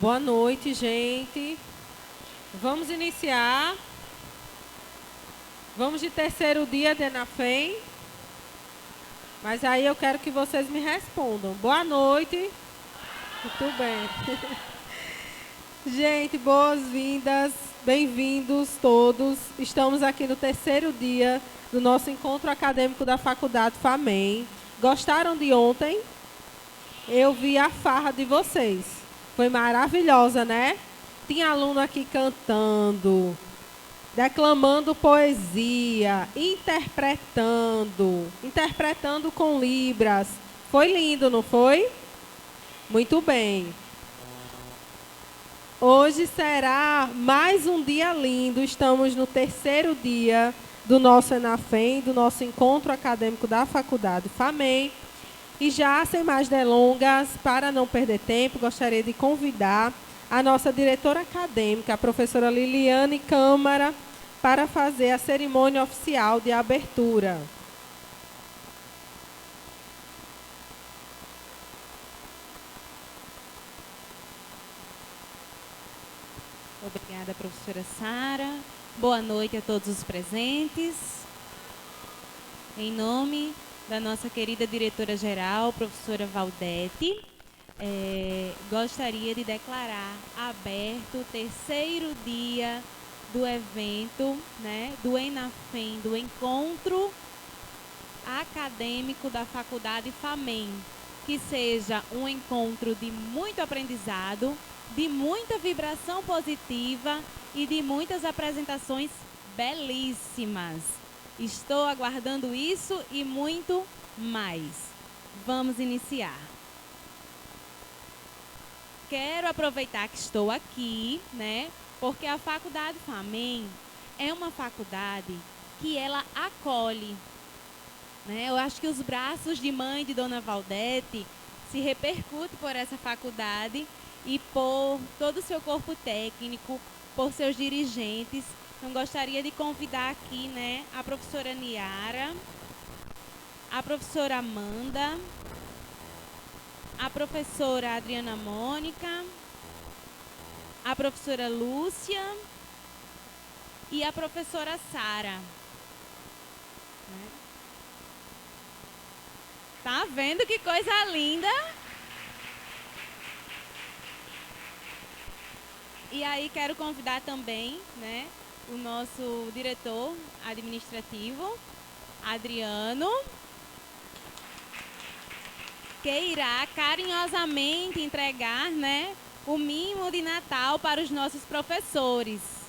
Boa noite, gente. Vamos iniciar. Vamos de terceiro dia de Enafem. Mas aí eu quero que vocês me respondam. Boa noite. Muito bem. Gente, boas-vindas. Bem-vindos todos. Estamos aqui no terceiro dia do nosso encontro acadêmico da Faculdade FAMEM. Gostaram de ontem? Eu vi a farra de vocês. Foi maravilhosa, né? Tinha aluno aqui cantando, declamando poesia, interpretando com libras. Foi lindo, não foi? Muito bem. Hoje será mais um dia lindo. Estamos no terceiro dia do nosso Enafem, do nosso encontro acadêmico da Faculdade FAMEM. E já, sem mais delongas, para não perder tempo, gostaria de convidar a nossa diretora acadêmica, a professora Liliane Câmara, para fazer a cerimônia oficial de abertura. Obrigada, professora Sara. Boa noite a todos os presentes. Em nome da nossa querida diretora-geral, professora Valdete, gostaria de declarar aberto o terceiro dia do evento, né, do Enafem, do encontro acadêmico da Faculdade FAMEM, que seja um encontro de muito aprendizado, de muita vibração positiva e de muitas apresentações belíssimas. Estou aguardando isso e muito mais. Vamos iniciar. Quero aproveitar que estou aqui, né? Porque a Faculdade FAMEM é uma faculdade que ela acolhe, né? Eu acho que os braços de mãe de Dona Valdete se repercutem por essa faculdade e por todo o seu corpo técnico, por seus dirigentes. Então, gostaria de convidar aqui, né, a professora Niara, a professora Amanda, a professora Adriana Mônica, a professora Lúcia e a professora Sara. Tá vendo que coisa linda? E aí quero convidar também, né, o nosso diretor administrativo, Adriano, que irá carinhosamente entregar, né, o mimo de Natal para os nossos professores.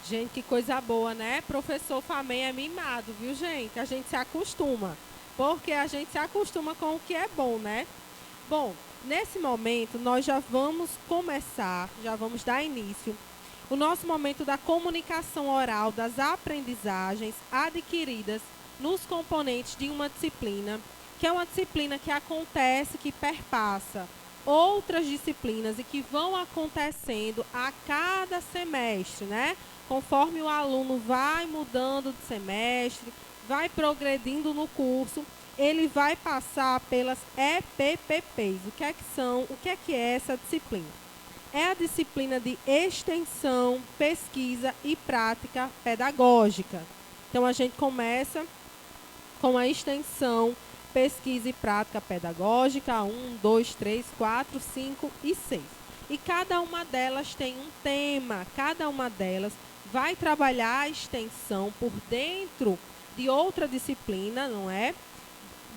Gente, que coisa boa, né? Professor FAMEM é mimado, viu, gente? A gente se acostuma, porque a gente se acostuma com o que é bom, né? Bom, nesse momento nós já vamos começar, já vamos dar início o nosso momento da comunicação oral das aprendizagens adquiridas nos componentes de uma disciplina, que é uma disciplina que acontece, que perpassa outras disciplinas e que vão acontecendo a cada semestre, né? Conforme o aluno vai mudando de semestre, vai progredindo no curso, ele vai passar pelas EPPPs. O que é que são? O que é essa disciplina? É a disciplina de extensão, pesquisa e prática pedagógica. Então, a gente começa com a extensão, pesquisa e prática pedagógica, 1, 2, 3, 4, 5 e 6. E cada uma delas tem um tema, cada uma delas vai trabalhar a extensão por dentro de outra disciplina, não é?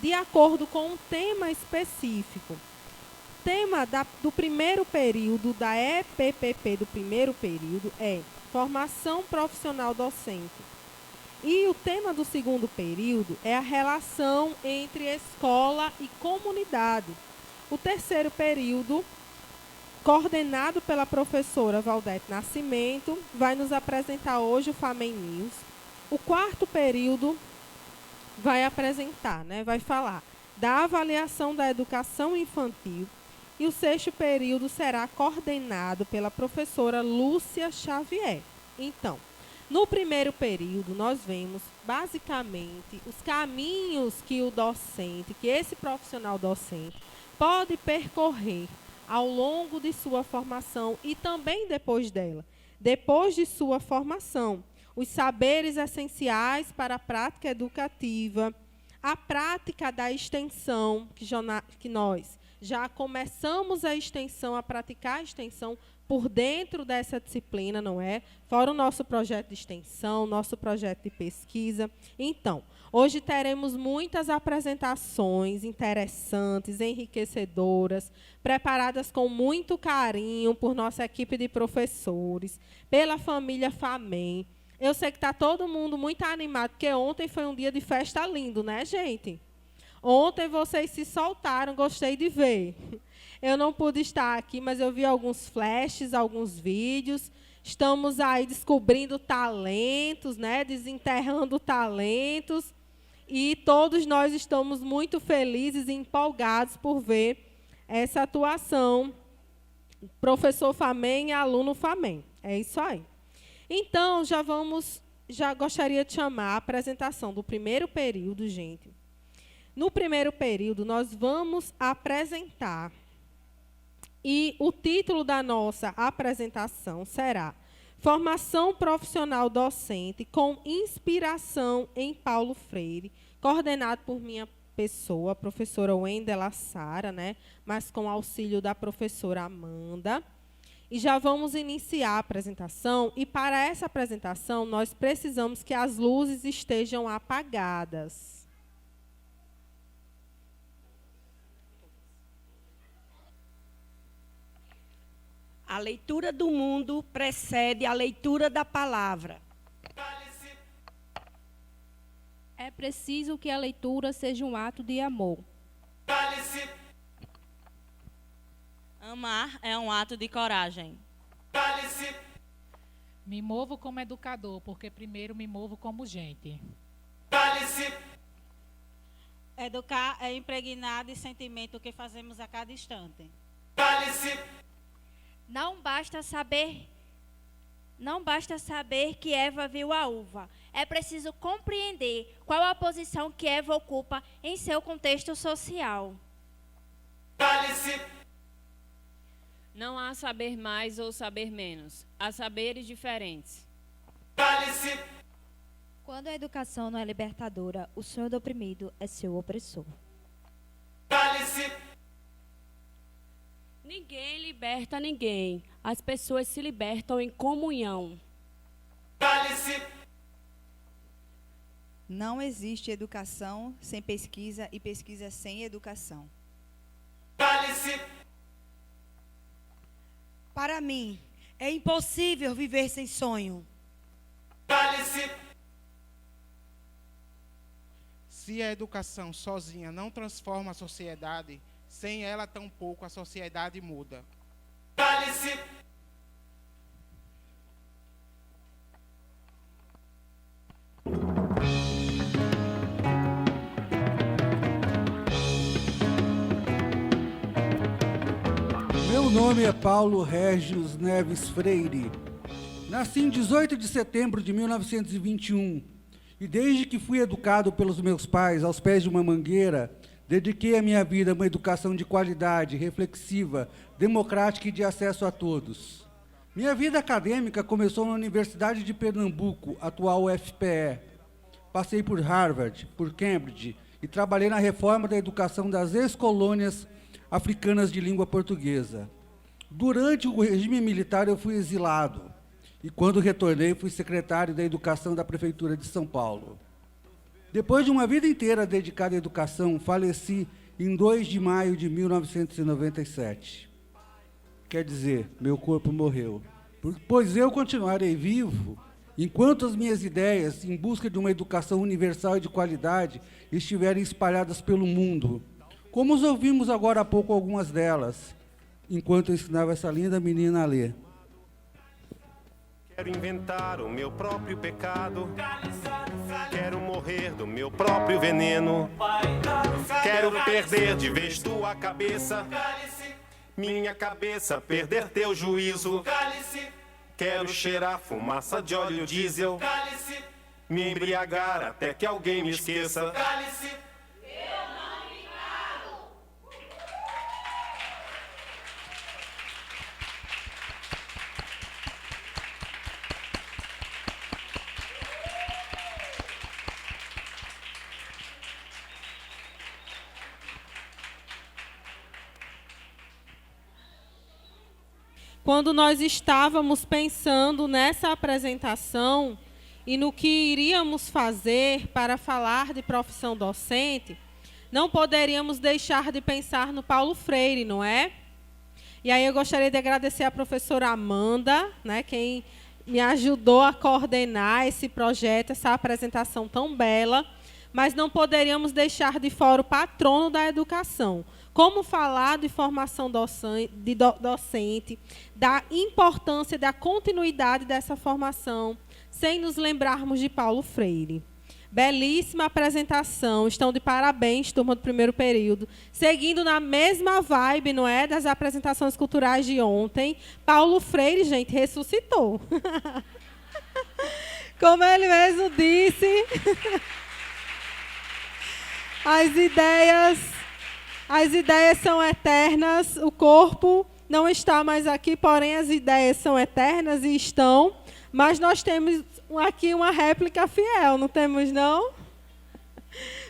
De acordo com um tema específico. Tema do primeiro período, da EPPP do primeiro período, é formação profissional docente. E o tema do segundo período é a relação entre escola e comunidade. O terceiro período, coordenado pela professora Valdete Nascimento, vai nos apresentar hoje o FAMEN News. O quarto período vai apresentar, né, vai falar da avaliação da educação infantil. E o sexto período será coordenado pela professora Lúcia Xavier. Então, no primeiro período, nós vemos, basicamente, os caminhos que o docente, que esse profissional docente, pode percorrer ao longo de sua formação e também depois dela. Depois de sua formação, os saberes essenciais para a prática educativa, a prática da extensão, que nós já começamos a extensão, a praticar a extensão por dentro dessa disciplina, não é? Fora o nosso projeto de extensão, nosso projeto de pesquisa. Então, hoje teremos muitas apresentações interessantes, enriquecedoras, preparadas com muito carinho por nossa equipe de professores, pela família FAMEN. Eu sei que está todo mundo muito animado, porque ontem foi um dia de festa lindo, né, gente? Ontem vocês se soltaram, gostei de ver. Eu não pude estar aqui, mas eu vi alguns flashes, alguns vídeos. Estamos aí descobrindo talentos, né? Desenterrando talentos. E todos nós estamos muito felizes e empolgados por ver essa atuação. Professor FAMEN e aluno FAMEN. É isso aí. Então, já gostaria de chamar a apresentação do primeiro período, gente. No primeiro período, nós vamos apresentar, e o título da nossa apresentação será Formação Profissional Docente com Inspiração em Paulo Freire, coordenado por minha pessoa, a professora Wendela Sara, né, mas com auxílio da professora Amanda. E já vamos iniciar a apresentação, e para essa apresentação, nós precisamos que as luzes estejam apagadas. A leitura do mundo precede a leitura da palavra. É preciso que a leitura seja um ato de amor. Amar é um ato de coragem. Me movo como educador, porque primeiro me movo como gente. Educar é impregnar de sentimento que fazemos a cada instante. Não basta saber que Eva viu a uva. É preciso compreender qual a posição que Eva ocupa em seu contexto social. Não há saber mais ou saber menos. Há saberes diferentes. Quando a educação não é libertadora, o sonho do oprimido é seu opressor. Ninguém liberta ninguém. As pessoas se libertam em comunhão. Não existe educação sem pesquisa e pesquisa sem educação. Para mim, é impossível viver sem sonho. Se a educação sozinha não transforma a sociedade, sem ela tampouco a sociedade muda. nome é Paulo Régis Neves Freire. Nasci em 18 de setembro de 1921 e desde que fui educado pelos meus pais aos pés de uma mangueira, dediquei a minha vida a uma educação de qualidade, reflexiva, democrática e de acesso a todos. Minha vida acadêmica começou na Universidade de Pernambuco, atual UFPE. Passei por Harvard, por Cambridge e trabalhei na reforma da educação das ex-colônias africanas de língua portuguesa. Durante o regime militar eu fui exilado e quando retornei fui secretário da Educação da Prefeitura de São Paulo. Depois de uma vida inteira dedicada à educação, faleci em 2 de maio de 1997. Quer dizer, meu corpo morreu. Pois eu continuarei vivo enquanto as minhas ideias em busca de uma educação universal e de qualidade estiverem espalhadas pelo mundo, como os ouvimos agora há pouco algumas delas, enquanto eu ensinava essa linda menina a ler. Quero inventar o meu próprio pecado, quero morrer do meu próprio veneno, quero perder de vez tua cabeça, minha cabeça perder teu juízo, quero cheirar fumaça de óleo diesel, me embriagar até que alguém me esqueça. Quando nós estávamos pensando nessa apresentação e no que iríamos fazer para falar de profissão docente, não poderíamos deixar de pensar no Paulo Freire, não é? E aí eu gostaria de agradecer à professora Amanda, né, quem me ajudou a coordenar esse projeto, essa apresentação tão bela, mas não poderíamos deixar de fora o patrono da educação. Como falar de formação docente, da importância da continuidade dessa formação, sem nos lembrarmos de Paulo Freire. Belíssima apresentação, estão de parabéns, turma do primeiro período. Seguindo na mesma vibe, não é, das apresentações culturais de ontem, Paulo Freire, gente, ressuscitou. Como ele mesmo disse, as ideias são eternas, o corpo não está mais aqui, porém as ideias são eternas e estão, mas nós temos aqui uma réplica fiel, não temos, não?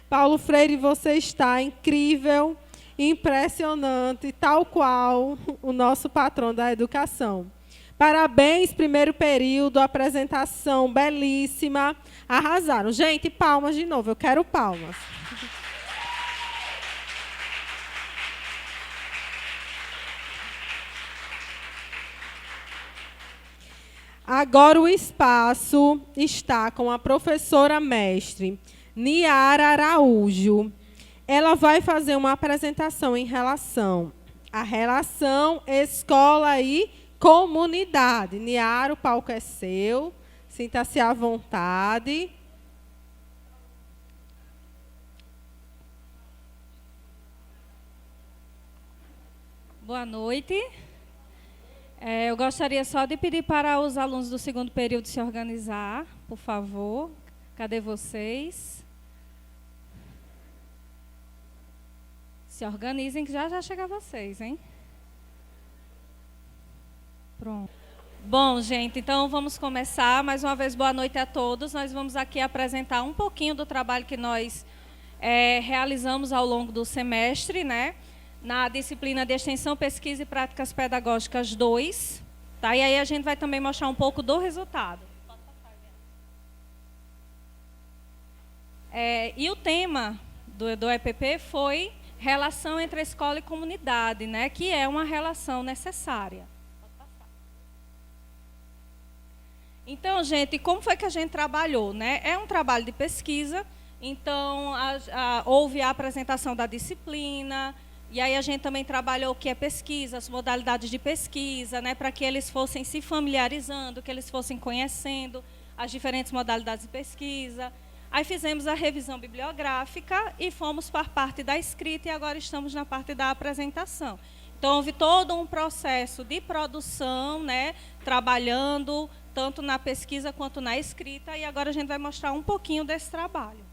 Paulo Freire, você está incrível, impressionante, tal qual o nosso patrão da educação. Parabéns, primeiro período, apresentação belíssima, arrasaram. Gente, palmas de novo, eu quero palmas. Agora o espaço está com a professora mestre Niara Araújo. Ela vai fazer uma apresentação em relação à relação escola e comunidade. Niara, o palco é seu. Sinta-se à vontade. Boa noite. Eu gostaria só de pedir para os alunos do segundo período se organizar, por favor. Cadê vocês? Se organizem que já chega vocês, hein? Pronto. Bom, gente, então vamos começar. Mais uma vez, boa noite a todos. Nós vamos aqui apresentar um pouquinho do trabalho que nós realizamos ao longo do semestre, né? Na disciplina de Extensão, Pesquisa e Práticas Pedagógicas 2. Tá? E aí a gente vai também mostrar um pouco do resultado. E o tema do EPP foi relação entre a escola e comunidade, né? Que é uma relação necessária. Então, gente, como foi que a gente trabalhou, né? É um trabalho de pesquisa, então houve a apresentação da disciplina. E aí a gente também trabalhou o que é pesquisa, as modalidades de pesquisa, né, para que eles fossem se familiarizando, que eles fossem conhecendo as diferentes modalidades de pesquisa. Aí fizemos a revisão bibliográfica e fomos para a parte da escrita e agora estamos na parte da apresentação. Então, houve todo um processo de produção, né, trabalhando tanto na pesquisa quanto na escrita, e agora a gente vai mostrar um pouquinho desse trabalho.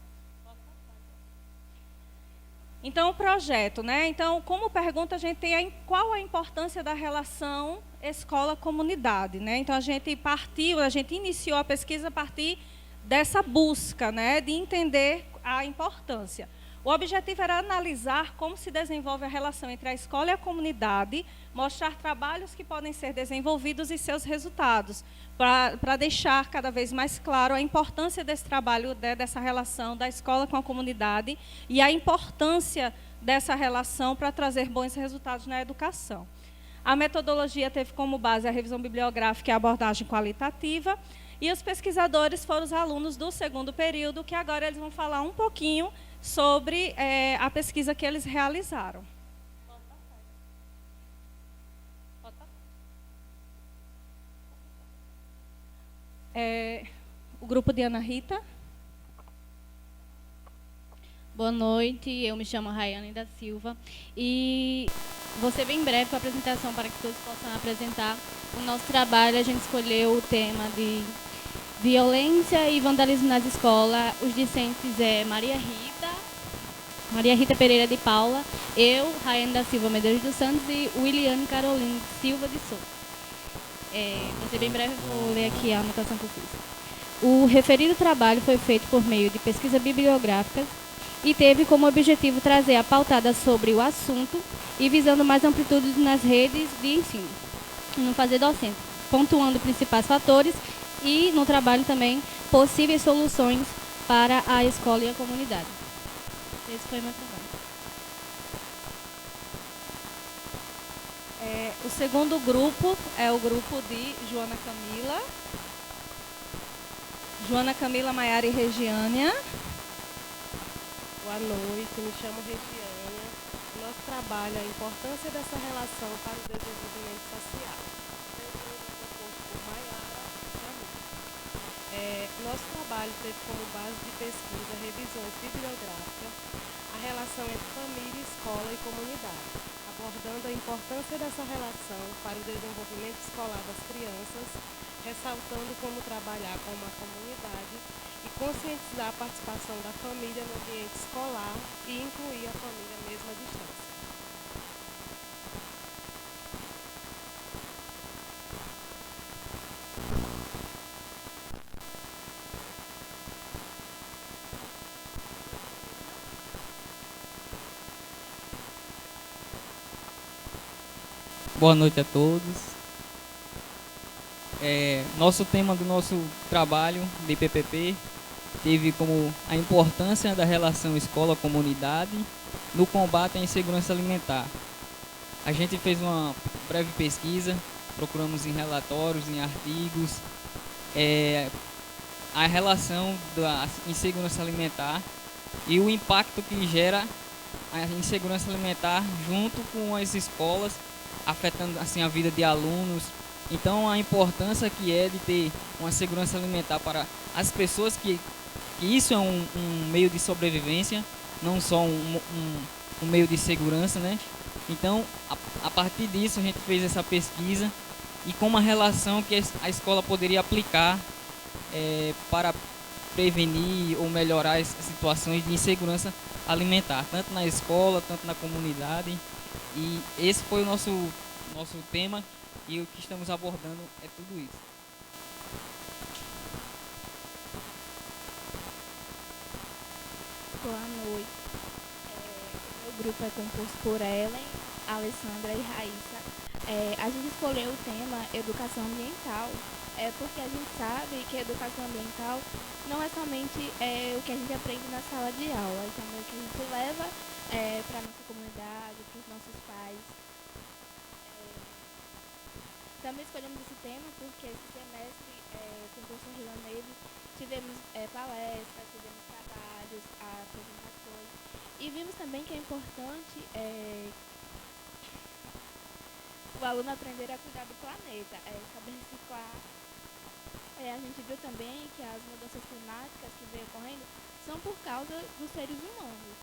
Então, o projeto, né? Então, como pergunta, a gente tem qual a importância da relação escola-comunidade, né? Então, a gente iniciou a pesquisa a partir dessa busca, né, de entender a importância. O objetivo era analisar como se desenvolve a relação entre a escola e a comunidade, mostrar trabalhos que podem ser desenvolvidos e seus resultados, para deixar cada vez mais claro a importância desse trabalho, dessa relação da escola com a comunidade e a importância dessa relação para trazer bons resultados na educação. A metodologia teve como base a revisão bibliográfica e a abordagem qualitativa, e os pesquisadores foram os alunos do segundo período, que agora eles vão falar um pouquinho sobre a pesquisa que eles realizaram. O grupo de Ana Rita. Boa noite, eu me chamo Rayane da Silva e vou ser bem breve com a apresentação para que todos possam apresentar o nosso trabalho. A gente escolheu o tema de violência e vandalismo nas escolas. Os discentes é Maria Rita Pereira de Paula, eu, Rayane da Silva Medeiros dos Santos e Williane Caroline Silva de Souza. Vou ser bem breve, vou ler aqui a anotação que eu fiz. O referido trabalho foi feito por meio de pesquisa bibliográfica e teve como objetivo trazer a pautada sobre o assunto e visando mais amplitude nas redes de ensino, no fazer docente, pontuando principais fatores e, no trabalho também, possíveis soluções para a escola e a comunidade. Esse foi o meu trabalho. O segundo grupo é o grupo de Joana Camila, Maiara e Regiânia. Boa noite, me chamo Regiânia. Nosso trabalho é a importância dessa relação para o desenvolvimento social. Por Maiara e Camila. Nosso trabalho teve como base de pesquisa revisões bibliográficas, a relação entre família, escola e comunidade, abordando a importância dessa relação para o desenvolvimento escolar das crianças, ressaltando como trabalhar com uma comunidade e conscientizar a participação da família no ambiente escolar e incluir a família mesmo à distância. Boa noite a todos. Nosso tema do nosso trabalho de PPP teve como a importância da relação escola-comunidade no combate à insegurança alimentar. A gente fez uma breve pesquisa, procuramos em relatórios, em artigos, a relação da insegurança alimentar e o impacto que gera a insegurança alimentar junto com as escolas, afetando assim a vida de alunos. Então, a importância que é de ter uma segurança alimentar para as pessoas, que isso é um meio de sobrevivência, não só um meio de segurança, né? Então, a partir disso, a gente fez essa pesquisa e com uma relação que a escola poderia aplicar para prevenir ou melhorar as situações de insegurança alimentar, tanto na escola, tanto na comunidade. E esse foi o nosso tema. E o que estamos abordando é tudo isso. Boa noite. Meu grupo é composto por Ellen, Alessandra e Raíssa. A gente escolheu o tema educação ambiental porque a gente sabe que a educação ambiental não é somente o que a gente aprende na sala de aula, é também o que a gente leva para a nossa comunidade, para os nossos pais. Também escolhemos esse tema porque esse semestre, com o professor Rilaneve, tivemos palestras, tivemos trabalhos, apresentações, e vimos também que é importante o aluno aprender a cuidar do planeta, saber reciclar. A gente viu também que as mudanças climáticas que vêm ocorrendo são por causa dos seres humanos.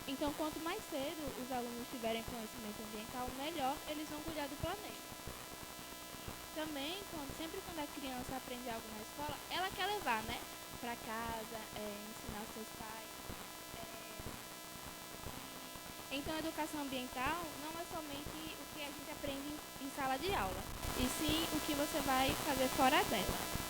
E Então, quanto mais cedo os alunos tiverem conhecimento ambiental, melhor eles vão cuidar do planeta. Também, sempre quando a criança aprende algo na escola, ela quer levar, né, para casa, ensinar aos seus pais. Então, a educação ambiental não é somente o que a gente aprende em sala de aula, e sim o que você vai fazer fora dela.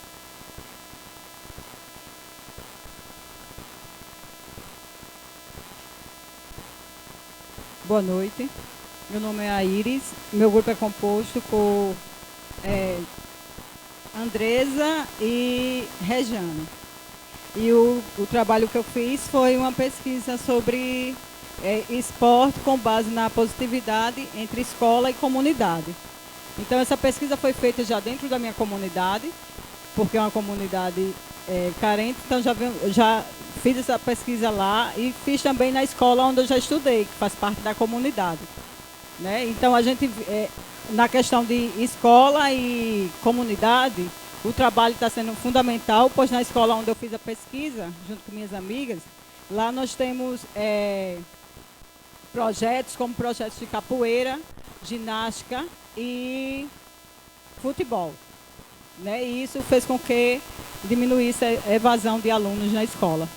Boa noite, meu nome é Aires, meu grupo é composto por Andresa e Rejane. E o trabalho que eu fiz foi uma pesquisa sobre esporte com base na positividade entre escola e comunidade. Então, essa pesquisa foi feita já dentro da minha comunidade, porque é uma comunidade carente, então já fiz essa pesquisa lá e fiz também na escola onde eu já estudei, que faz parte da comunidade. Né? Então, a gente, na questão de escola e comunidade, o trabalho está sendo fundamental, pois na escola onde eu fiz a pesquisa, junto com minhas amigas, lá nós temos projetos como projetos de capoeira, ginástica e futebol. Né? E isso fez com que diminuísse a evasão de alunos na escola.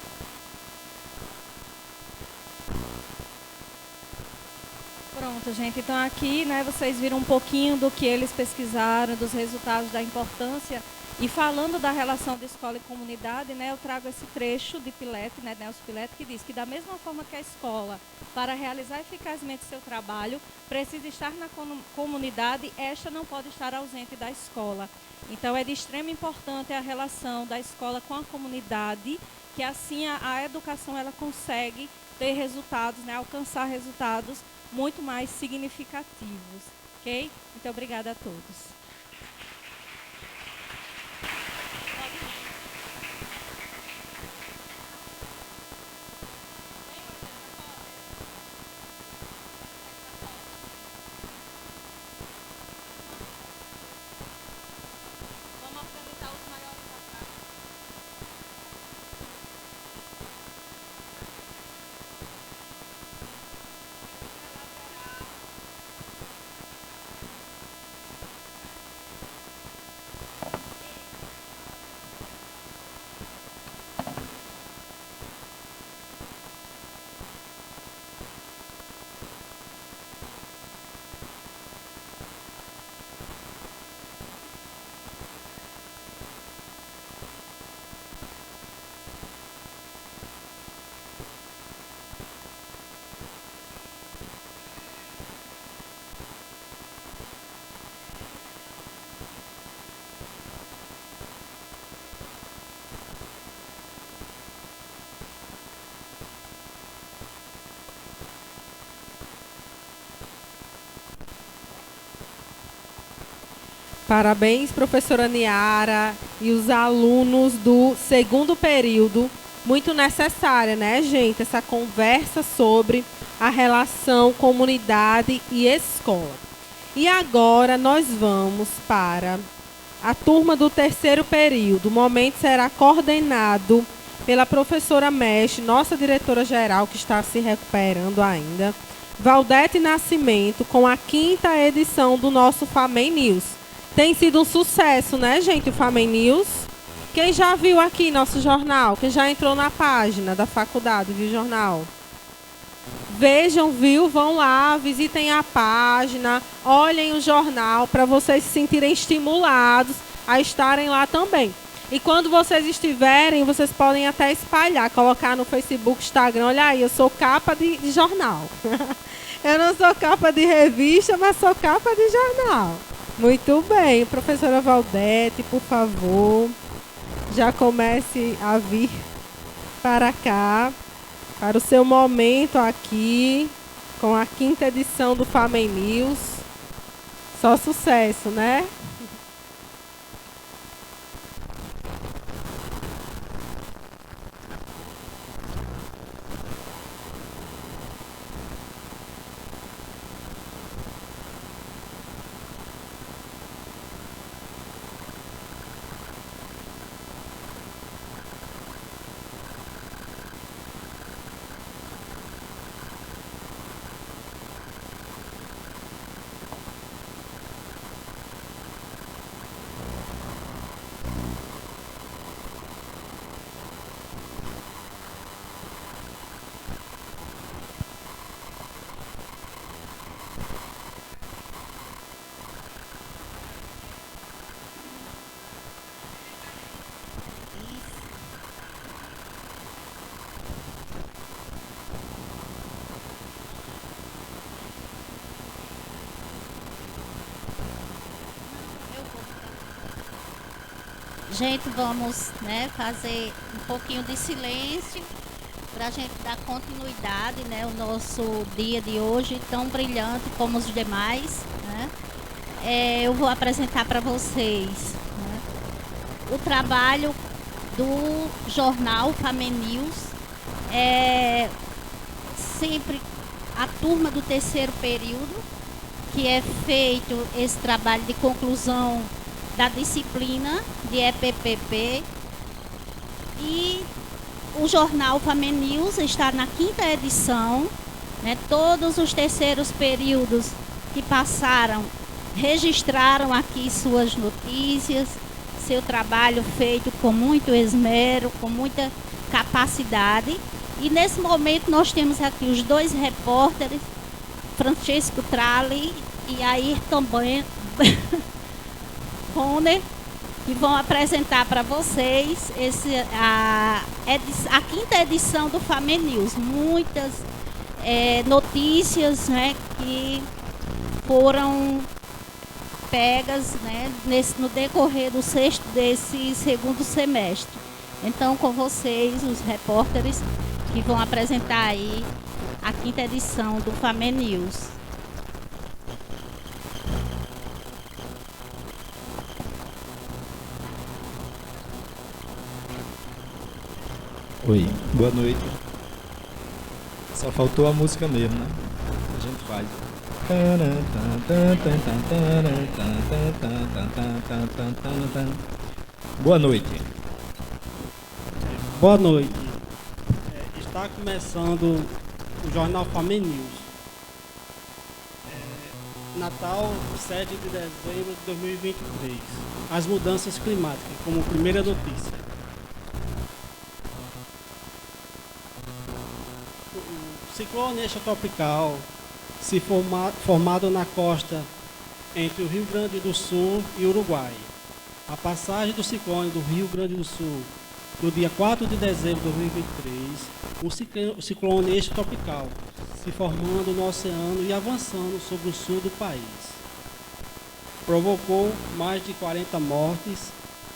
Pronto, gente. Então aqui, né, vocês viram um pouquinho do que eles pesquisaram, dos resultados, da importância. E falando da relação de escola e comunidade, né, eu trago esse trecho de Pilete, né, Nelson Pilete, que diz que da mesma forma que a escola, para realizar eficazmente seu trabalho, precisa estar na comunidade, esta não pode estar ausente da escola. Então é de extrema importância a relação da escola com a comunidade, que assim a educação ela consegue ter resultados, né, alcançar resultados muito mais significativos. Ok? Muito obrigada a todos. Parabéns, professora Niara e os alunos do segundo período. Muito necessária, né, gente? Essa conversa sobre a relação comunidade e escola. E agora nós vamos para a turma do terceiro período. O momento será coordenado pela professora Mestre, nossa diretora-geral, que está se recuperando ainda, Valdete Nascimento, com a 5ª edição do nosso FAMEN News. Tem sido um sucesso, né, gente, o FAMEN News? Quem já viu aqui nosso jornal? Quem já entrou na página da faculdade, viu o jornal? Vejam, viu? Vão lá, visitem a página, olhem o jornal para vocês se sentirem estimulados a estarem lá também. E quando vocês estiverem, vocês podem até espalhar, colocar no Facebook, Instagram. Olha aí, eu sou capa de jornal. Eu não sou capa de revista, mas sou capa de jornal. Muito bem, professora Valdete, por favor, já comece a vir para cá, para o seu momento aqui, com a 5ª edição do FAMEN News. Só sucesso, né? Gente, vamos, né, fazer um pouquinho de silêncio para a gente dar continuidade, né, ao nosso dia de hoje, tão brilhante como os demais, né? Eu vou apresentar para vocês, né, o trabalho do jornal Famem News. Sempre a turma do terceiro período, que é feito esse trabalho de conclusão da disciplina de EPPP. E o jornal Famem News está na 5ª edição, né? Todos os terceiros períodos que passaram registraram aqui suas notícias, seu trabalho feito com muito esmero, com muita capacidade. E nesse momento nós temos aqui os 2 repórteres, Francesco Tralli e Ayrton Bonner, que vão apresentar para vocês a 5ª edição do Famem News. Muitas notícias, né, que foram pegas, né, no decorrer desse segundo semestre. Então, com vocês, os repórteres que vão apresentar aí a 5ª edição do Famem News. Oi, boa noite. Só faltou a música mesmo, né? A gente faz. Boa noite. Boa noite. Está começando o jornal Famem News. Natal, 7 de dezembro de 2023. As mudanças climáticas, como primeira notícia. O ciclone extratropical, formado na costa entre o Rio Grande do Sul e o Uruguai. A passagem do ciclone do Rio Grande do Sul no dia 4 de dezembro de 2023, o ciclone extratropical se formando no oceano e avançando sobre o sul do país. Provocou mais de 40 mortes,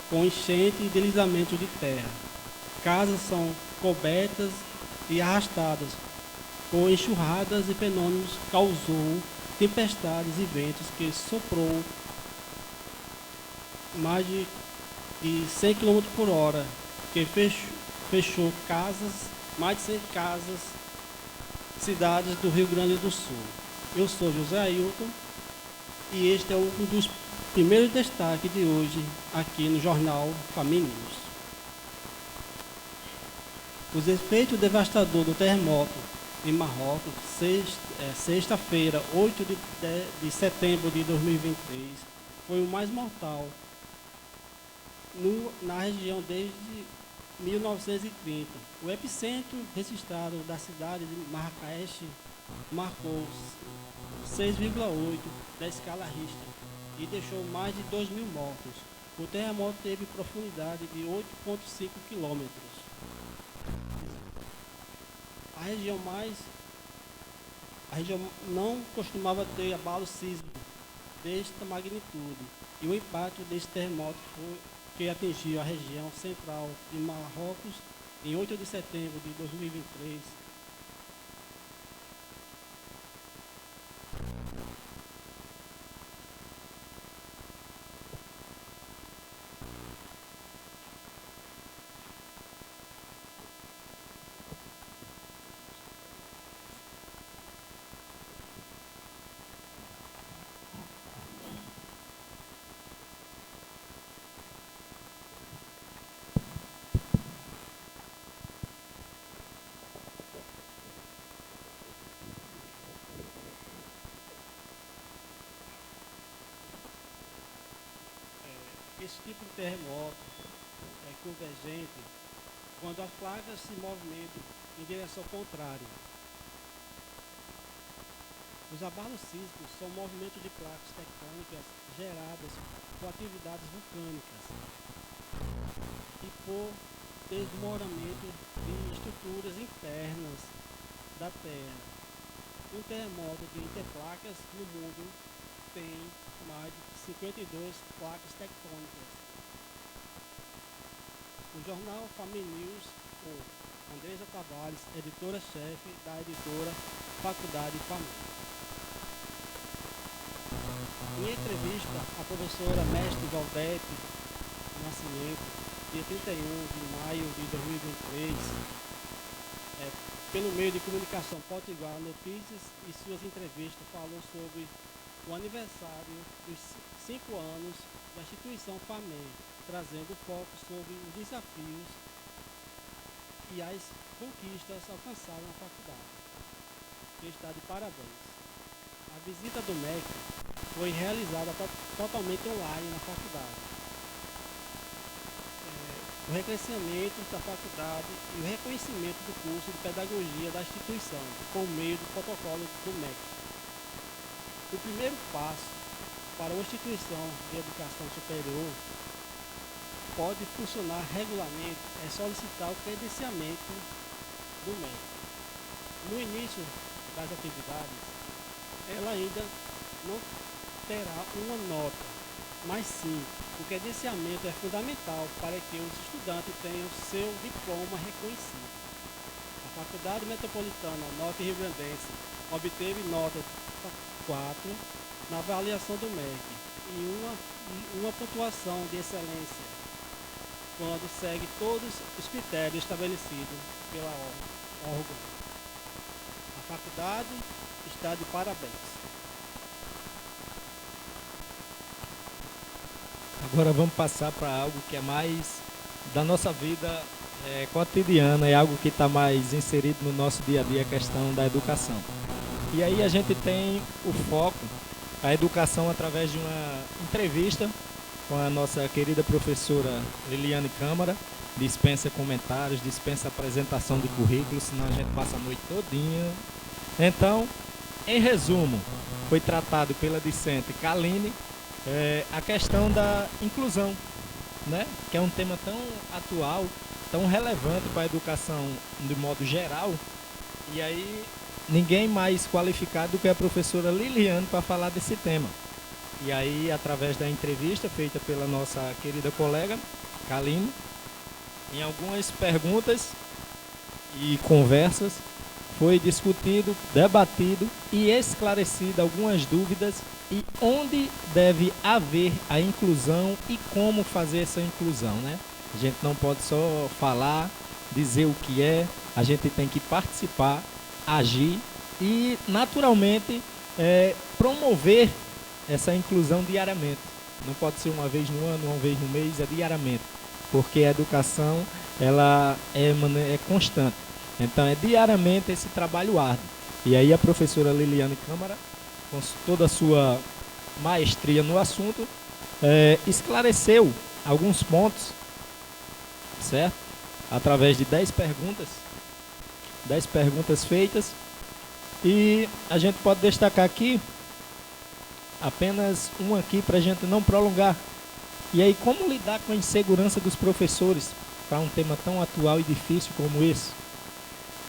com enchente e deslizamento de terra. Casas são cobertas e arrastadas, com enxurradas e fenômenos causou tempestades e ventos que soprou mais de 100 km por hora, que fechou mais de 100 casas, cidades do Rio Grande do Sul. Eu sou José Ailton e este é um dos primeiros destaques de hoje aqui no jornal Famem News. Os efeitos devastadores do terremoto em Marrocos, sexta-feira, 8 de setembro de 2023, foi o mais mortal na região desde 1930. O epicentro registrado da cidade de Marrakech marcou 6,8 da escala Richter e deixou mais de 2.000 mortos. O terremoto teve profundidade de 8,5 quilômetros. A região não costumava ter abalo sísmico desta magnitude, e o impacto deste terremoto foi que atingiu a região central de Marrocos em 8 de setembro de 2023. Esse tipo de terremoto é convergente quando as placas se movimentam em direção contrária. Os abalos sísmicos são movimentos de placas tectônicas geradas por atividades vulcânicas e por desmoronamento de estruturas internas da Terra. Um terremoto de interplacas no mundo tem mais de 52 placas tectônicas. Jornal Family News com Andresa Tavares, editora-chefe da editora Faculdade Família. Em entrevista, a professora mestre Valdete Nascimento, dia 31 de maio de 2023, pelo meio de comunicação Potiguar Notícias e suas entrevistas, falou sobre o aniversário dos 5 anos da instituição FAMEM, trazendo foco sobre os desafios e as conquistas alcançadas na faculdade, que está de parabéns. A visita do MEC foi realizada totalmente online na faculdade. O reconhecimento da faculdade e o reconhecimento do curso de pedagogia da instituição, por meio do protocolo do MEC. O primeiro passo para uma instituição de educação superior pode funcionar regularmente é solicitar o credenciamento do MEC. No início das atividades, ela ainda não terá uma nota, mas sim, o credenciamento é fundamental para que os estudantes tenham seu diploma reconhecido. A Faculdade Metropolitana Norte Rio Grandense obteve nota 4 na avaliação do MEC e uma pontuação de excelência, quando segue todos os critérios estabelecidos pela órgão. A faculdade está de parabéns. Agora vamos passar para algo que é mais da nossa vida cotidiana, é algo que está mais inserido no nosso dia a dia, a questão da educação. E aí a gente tem o foco, a educação através de uma entrevista com a nossa querida professora Liliane Câmara, dispensa comentários, dispensa apresentação de currículo, senão a gente passa a noite todinha. Então, em resumo, foi tratado pela discente Kaline a questão da inclusão, né? Que é um tema tão atual, tão relevante para a educação de modo geral, e aí ninguém mais qualificado do que a professora Liliane para falar desse tema. E aí, através da entrevista feita pela nossa querida colega Kaline, em algumas perguntas e conversas, foi discutido, debatido e esclarecido algumas dúvidas e onde deve haver a inclusão e como fazer essa inclusão, né? A gente não pode só falar, dizer o que é, a gente tem que participar, agir e, naturalmente, promover essa inclusão diariamente. Não pode ser uma vez no ano, uma vez no mês, é diariamente, porque a educação ela é constante. Então é diariamente esse trabalho árduo. E aí a professora Liliane Câmara, com toda a sua maestria no assunto, esclareceu alguns pontos, certo? Através de 10 perguntas feitas, e a gente pode destacar aqui apenas uma aqui para a gente não prolongar. E aí, como lidar com a insegurança dos professores para um tema tão atual e difícil como esse?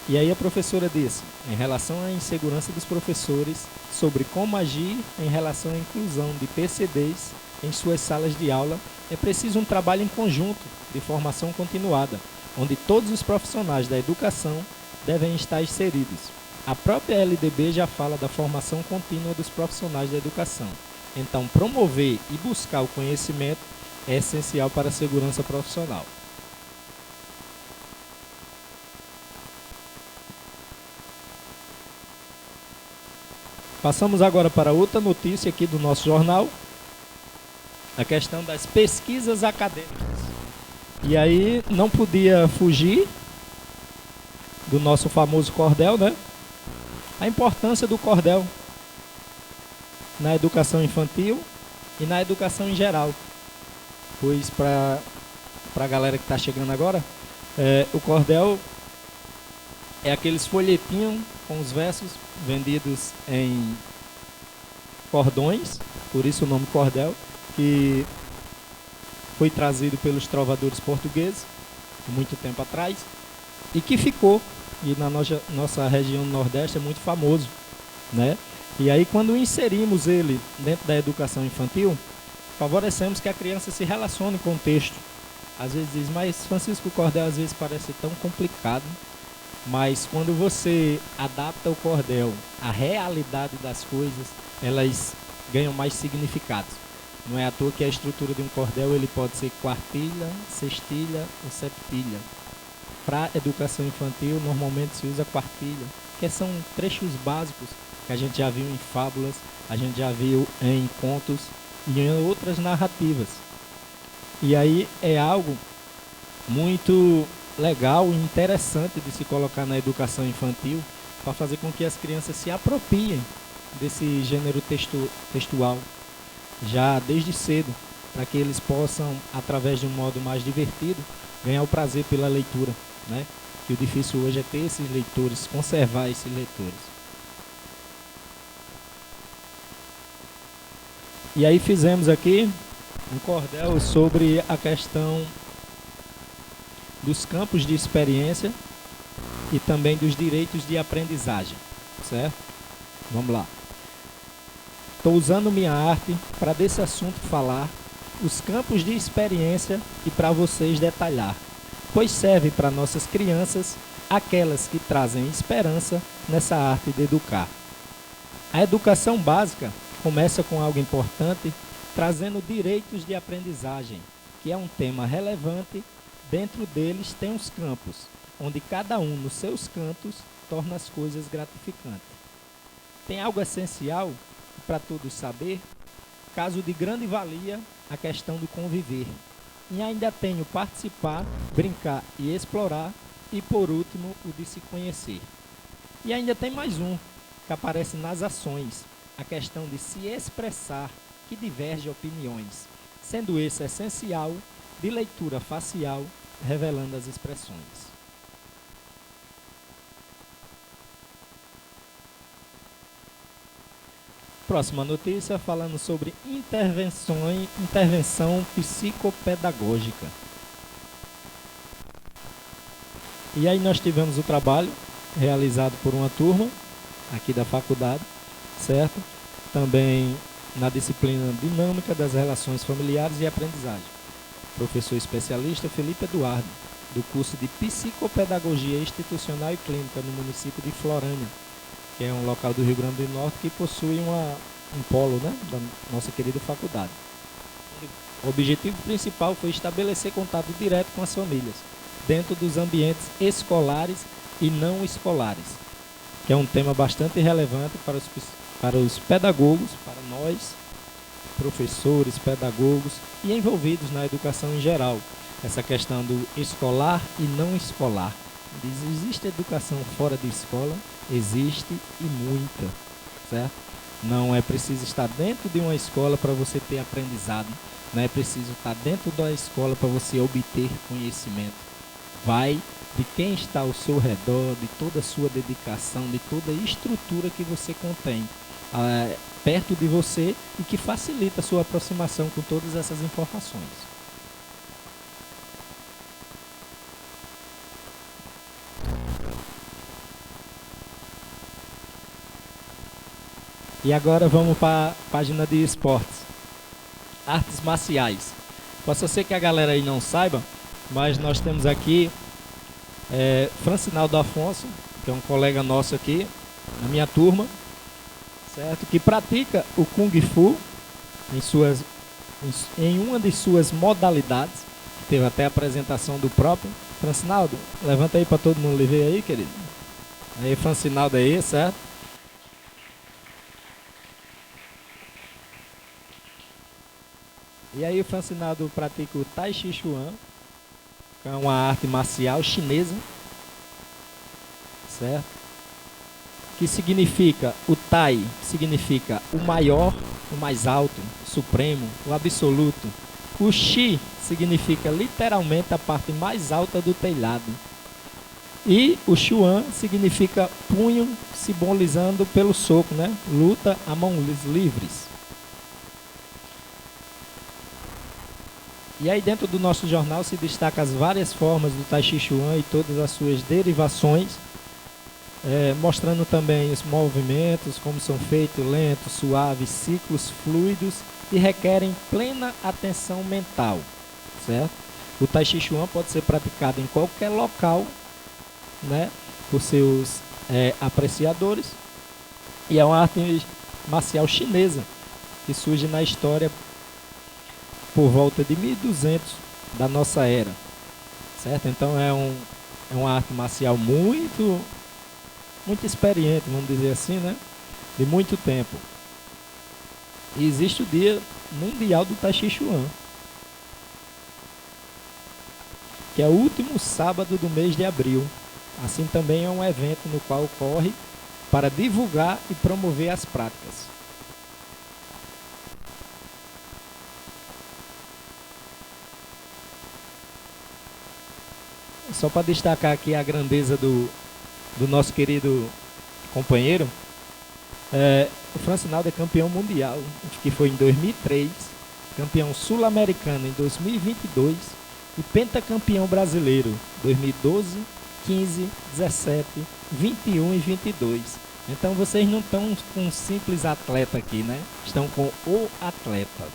E aí a professora disse, em relação à insegurança dos professores, sobre como agir em relação à inclusão de PCDs em suas salas de aula, é preciso um trabalho em conjunto de formação continuada, onde todos os profissionais da educação devem estar inseridos. A própria LDB já fala da formação contínua dos profissionais da educação. Então, promover e buscar o conhecimento é essencial para a segurança profissional. Passamos agora para outra notícia aqui do nosso jornal, a questão das pesquisas acadêmicas. E aí não podia fugir do nosso famoso cordel, né? A importância do cordel na educação infantil e na educação em geral. Pois para a galera que está chegando agora, o cordel é aqueles folhetinhos com os versos vendidos em cordões, por isso o nome cordel, que foi trazido pelos trovadores portugueses muito tempo atrás e que ficou, e na nossa região do Nordeste é muito famoso, né? E aí quando inserimos ele dentro da educação infantil, favorecemos que a criança se relacione com o texto, às vezes diz, mas Francisco, o cordel às vezes parece tão complicado. Mas quando você adapta o cordel à realidade das coisas, elas ganham mais significados. Não é à toa que a estrutura de um cordel ele pode ser quartilha, sextilha ou septilha. Para educação infantil, normalmente se usa quartilha, que são trechos básicos que a gente já viu em fábulas, a gente já viu em contos e em outras narrativas. E aí é algo muito legal e interessante de se colocar na educação infantil para fazer com que as crianças se apropriem desse gênero textual já desde cedo, para que eles possam, através de um modo mais divertido, ganhar o prazer pela leitura, né? Que o difícil hoje é ter esses leitores, conservar esses leitores. E aí fizemos aqui um cordel sobre a questão dos campos de experiência e também dos direitos de aprendizagem, certo? Vamos lá. Estou usando minha arte para desse assunto falar, os campos de experiência e para vocês detalhar, pois serve para nossas crianças, aquelas que trazem esperança nessa arte de educar. A educação básica começa com algo importante, trazendo direitos de aprendizagem, que é um tema relevante. Dentro deles tem os campos, onde cada um nos seus cantos torna as coisas gratificantes. Tem algo essencial para todos saber, caso de grande valia, a questão do conviver. E ainda tem o participar, brincar e explorar, e por último o de se conhecer. E ainda tem mais um, que aparece nas ações, a questão de se expressar, que diverge opiniões, sendo esse essencial, de leitura facial, revelando as expressões. Próxima notícia, falando sobre intervenção psicopedagógica. E aí nós tivemos o trabalho realizado por uma turma aqui da faculdade, certo? Também na disciplina Dinâmica das Relações Familiares e Aprendizagem. Professor especialista Felipe Eduardo, do curso de Psicopedagogia Institucional e Clínica no município de Florânia, que é um local do Rio Grande do Norte que possui um polo, né, da nossa querida faculdade. O objetivo principal foi estabelecer contato direto com as famílias, dentro dos ambientes escolares e não escolares, que é um tema bastante relevante para os pedagogos, para nós, professores, pedagogos e envolvidos na educação em geral. Essa questão do escolar e não escolar. Existe educação fora de escola? Existe e muita, certo? Não é preciso estar dentro de uma escola para você ter aprendizado. Não é preciso estar dentro da escola para você obter conhecimento. Vai de quem está ao seu redor, de toda a sua dedicação, de toda a estrutura que você contém perto de você e que facilita a sua aproximação com todas essas informações. E agora vamos para a página de esportes. Artes marciais. Possa ser que a galera aí não saiba, mas nós temos aqui Francinaldo Afonso, que é um colega nosso aqui, na minha turma, certo? Que pratica o Kung Fu em uma de suas modalidades, que teve até a apresentação do próprio. Francinaldo, levanta aí para todo mundo lhe ver aí, querido. Aí, Francinaldo aí, certo? E aí o Francinaldo pratica o Tai Chi Chuan, que é uma arte marcial chinesa, certo? Que significa, o Tai significa o maior, o mais alto, o supremo, o absoluto. O Chi significa literalmente a parte mais alta do telhado. E o Chuan significa punho, simbolizando pelo soco, né? Luta a mãos livres. E aí dentro do nosso jornal se destaca as várias formas do Tai Chi Chuan e todas as suas derivações, mostrando também os movimentos, como são feitos, lentos, suaves, ciclos fluidos e requerem plena atenção mental, certo? O Tai Chi Chuan pode ser praticado em qualquer local, né, por seus apreciadores, e é uma arte marcial chinesa que surge na história por volta de 1200 da nossa era, certo? Então é uma arte marcial muito experiente, vamos dizer assim, né, de muito tempo. E existe o Dia Mundial do Tai Chi Chuan, que é o último sábado do mês de abril. Assim também é um evento no qual ocorre para divulgar e promover as práticas. Só para destacar aqui a grandeza do nosso querido companheiro, o Francinaldo é campeão mundial, que foi em 2003, campeão sul-americano em 2022 e pentacampeão brasileiro 2012, 15, 17, 21 e 22. Então vocês não estão com um simples atleta aqui, né? Estão com o atleta.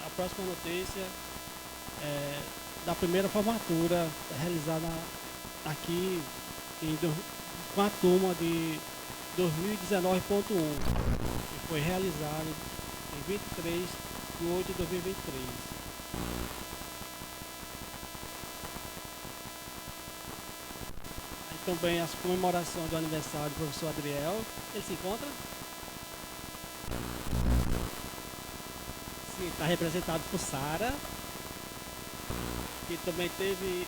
A próxima notícia é da primeira formatura realizada aqui com a turma de 2019.1, que foi realizada em 23 de 8 de 2023. Aí também as comemorações do aniversário do professor Adriel. Ele se encontra? Está representado por Sara, que também teve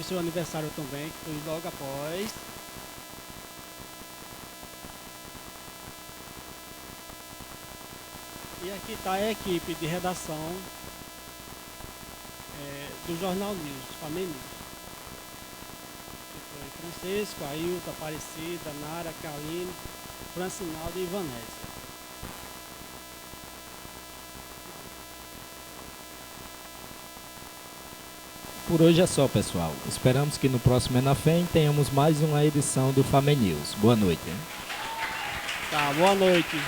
seu aniversário também, que foi logo após. E aqui está a equipe de redação do Jornal News, Família News. Que foi Francisco, Ailton, Aparecida, Nara, Kaline, Francinaldo e Vanessa. Por hoje é só, pessoal. Esperamos que no próximo Enafem tenhamos mais uma edição do Family News. Boa noite. Hein? Tá, boa noite.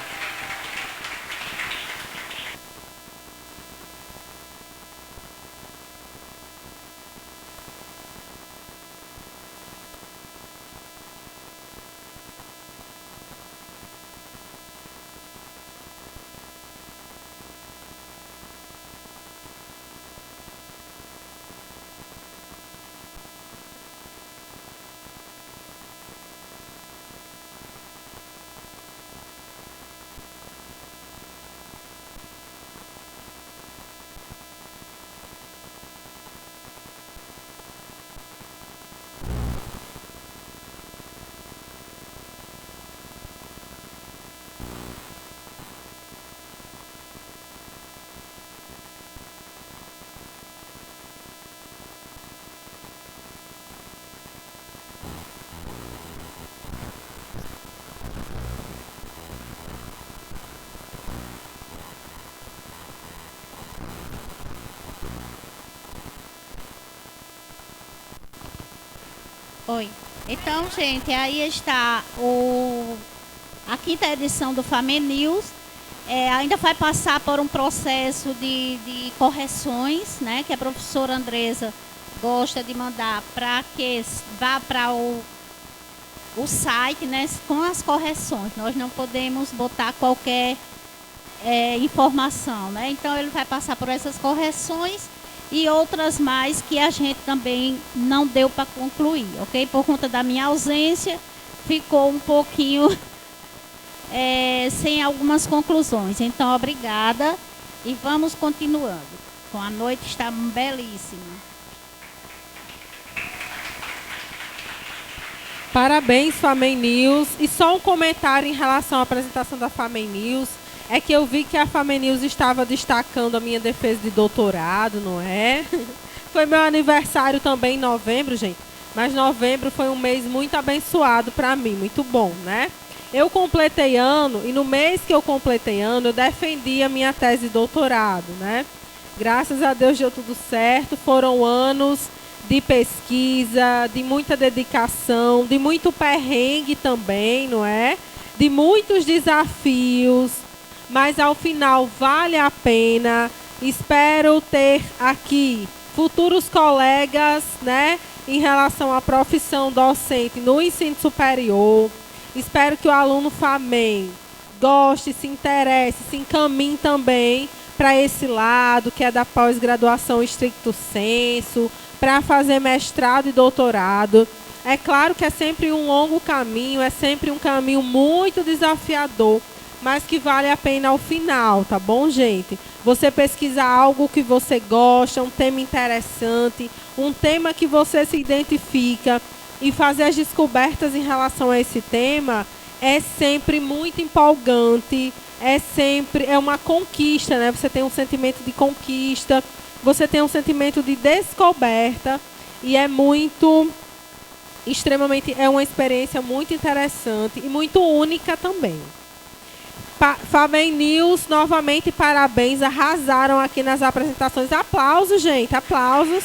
Oi. Então, gente, aí está a quinta edição do Family News. Ainda vai passar por um processo de correções, né, que a professora Andresa gosta de mandar para que vá para o site, né, com as correções. Nós não podemos botar qualquer informação, né? Então ele vai passar por essas correções e outras mais que a gente também não deu para concluir, ok? Por conta da minha ausência, ficou um pouquinho sem algumas conclusões. Então, obrigada e vamos continuando. Com a noite está belíssima. Parabéns, FAMEN News. E só um comentário em relação à apresentação da FAMEN News. É que eu vi que a FAMEN News estava destacando a minha defesa de doutorado, não é? Foi meu aniversário também em novembro, gente. Mas novembro foi um mês muito abençoado para mim, muito bom, né? Eu completei ano, e no mês que eu completei ano, eu defendi a minha tese de doutorado, né? Graças a Deus deu tudo certo. Foram anos de pesquisa, de muita dedicação, de muito perrengue também, não é? De muitos desafios. Mas ao final vale a pena. Espero ter aqui futuros colegas, né, em relação à profissão docente no ensino superior. Espero que o aluno FAMEN goste, se interesse, se encaminhe também para esse lado, que é da pós-graduação estricto sensu, para fazer mestrado e doutorado. É claro que é sempre um longo caminho, é sempre um caminho muito desafiador, mas que vale a pena ao final, tá bom, gente? Você pesquisar algo que você gosta, um tema interessante, um tema que você se identifica e fazer as descobertas em relação a esse tema é sempre muito empolgante, é uma conquista, né? Você tem um sentimento de conquista, você tem um sentimento de descoberta e é uma experiência muito interessante e muito única também. FAMEN News, novamente, parabéns, arrasaram aqui nas apresentações. Aplausos, gente, aplausos.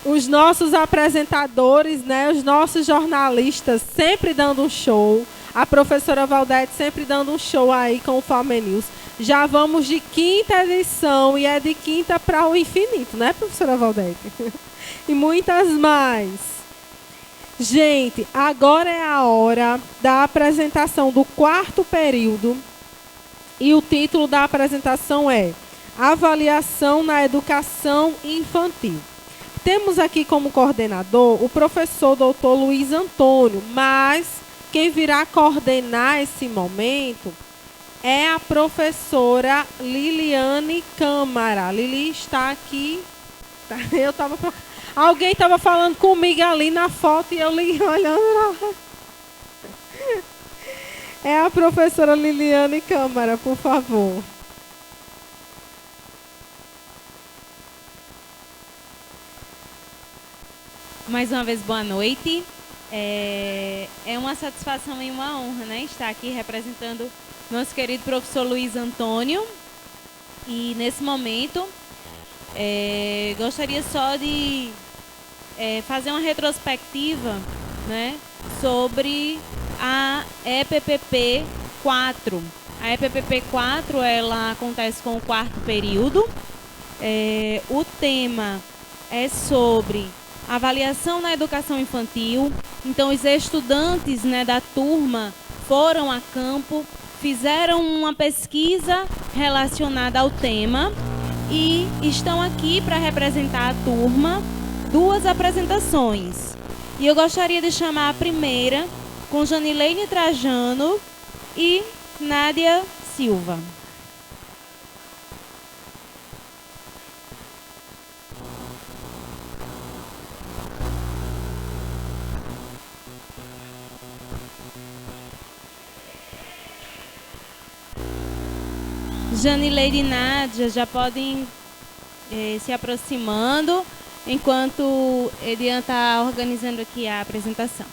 Os nossos apresentadores, né, os nossos jornalistas sempre dando um show. A professora Valdete sempre dando um show aí com o FAMEN News. Já vamos de 5ª edição e é de 5ª para o infinito, né, professora Valdete? E muitas mais. Gente, agora é a hora da apresentação do 4º período e o título da apresentação é Avaliação na Educação Infantil. Temos aqui como coordenador o professor Dr. Luiz Antônio, mas quem virá coordenar esse momento é a professora Liliane Câmara. Lili está aqui. Alguém estava falando comigo ali na foto e eu li olhando lá. É a professora Liliane Câmara, por favor. Mais uma vez, boa noite. É uma satisfação e uma honra, né, estar aqui representando nosso querido professor Luiz Antônio. E nesse momento, gostaria só de fazer uma retrospectiva, né, sobre a EPPP 4. A EPPP 4 ela acontece com o 4º período. O tema é sobre avaliação na educação infantil. Então, os estudantes, né, da turma foram a campo, fizeram uma pesquisa relacionada ao tema e estão aqui para representar a turma 2 apresentações. E eu gostaria de chamar a primeira com Janileine Trajano e Nádia Silva. Janileine e Nádia já podem se aproximando, enquanto Elian está organizando aqui a apresentação.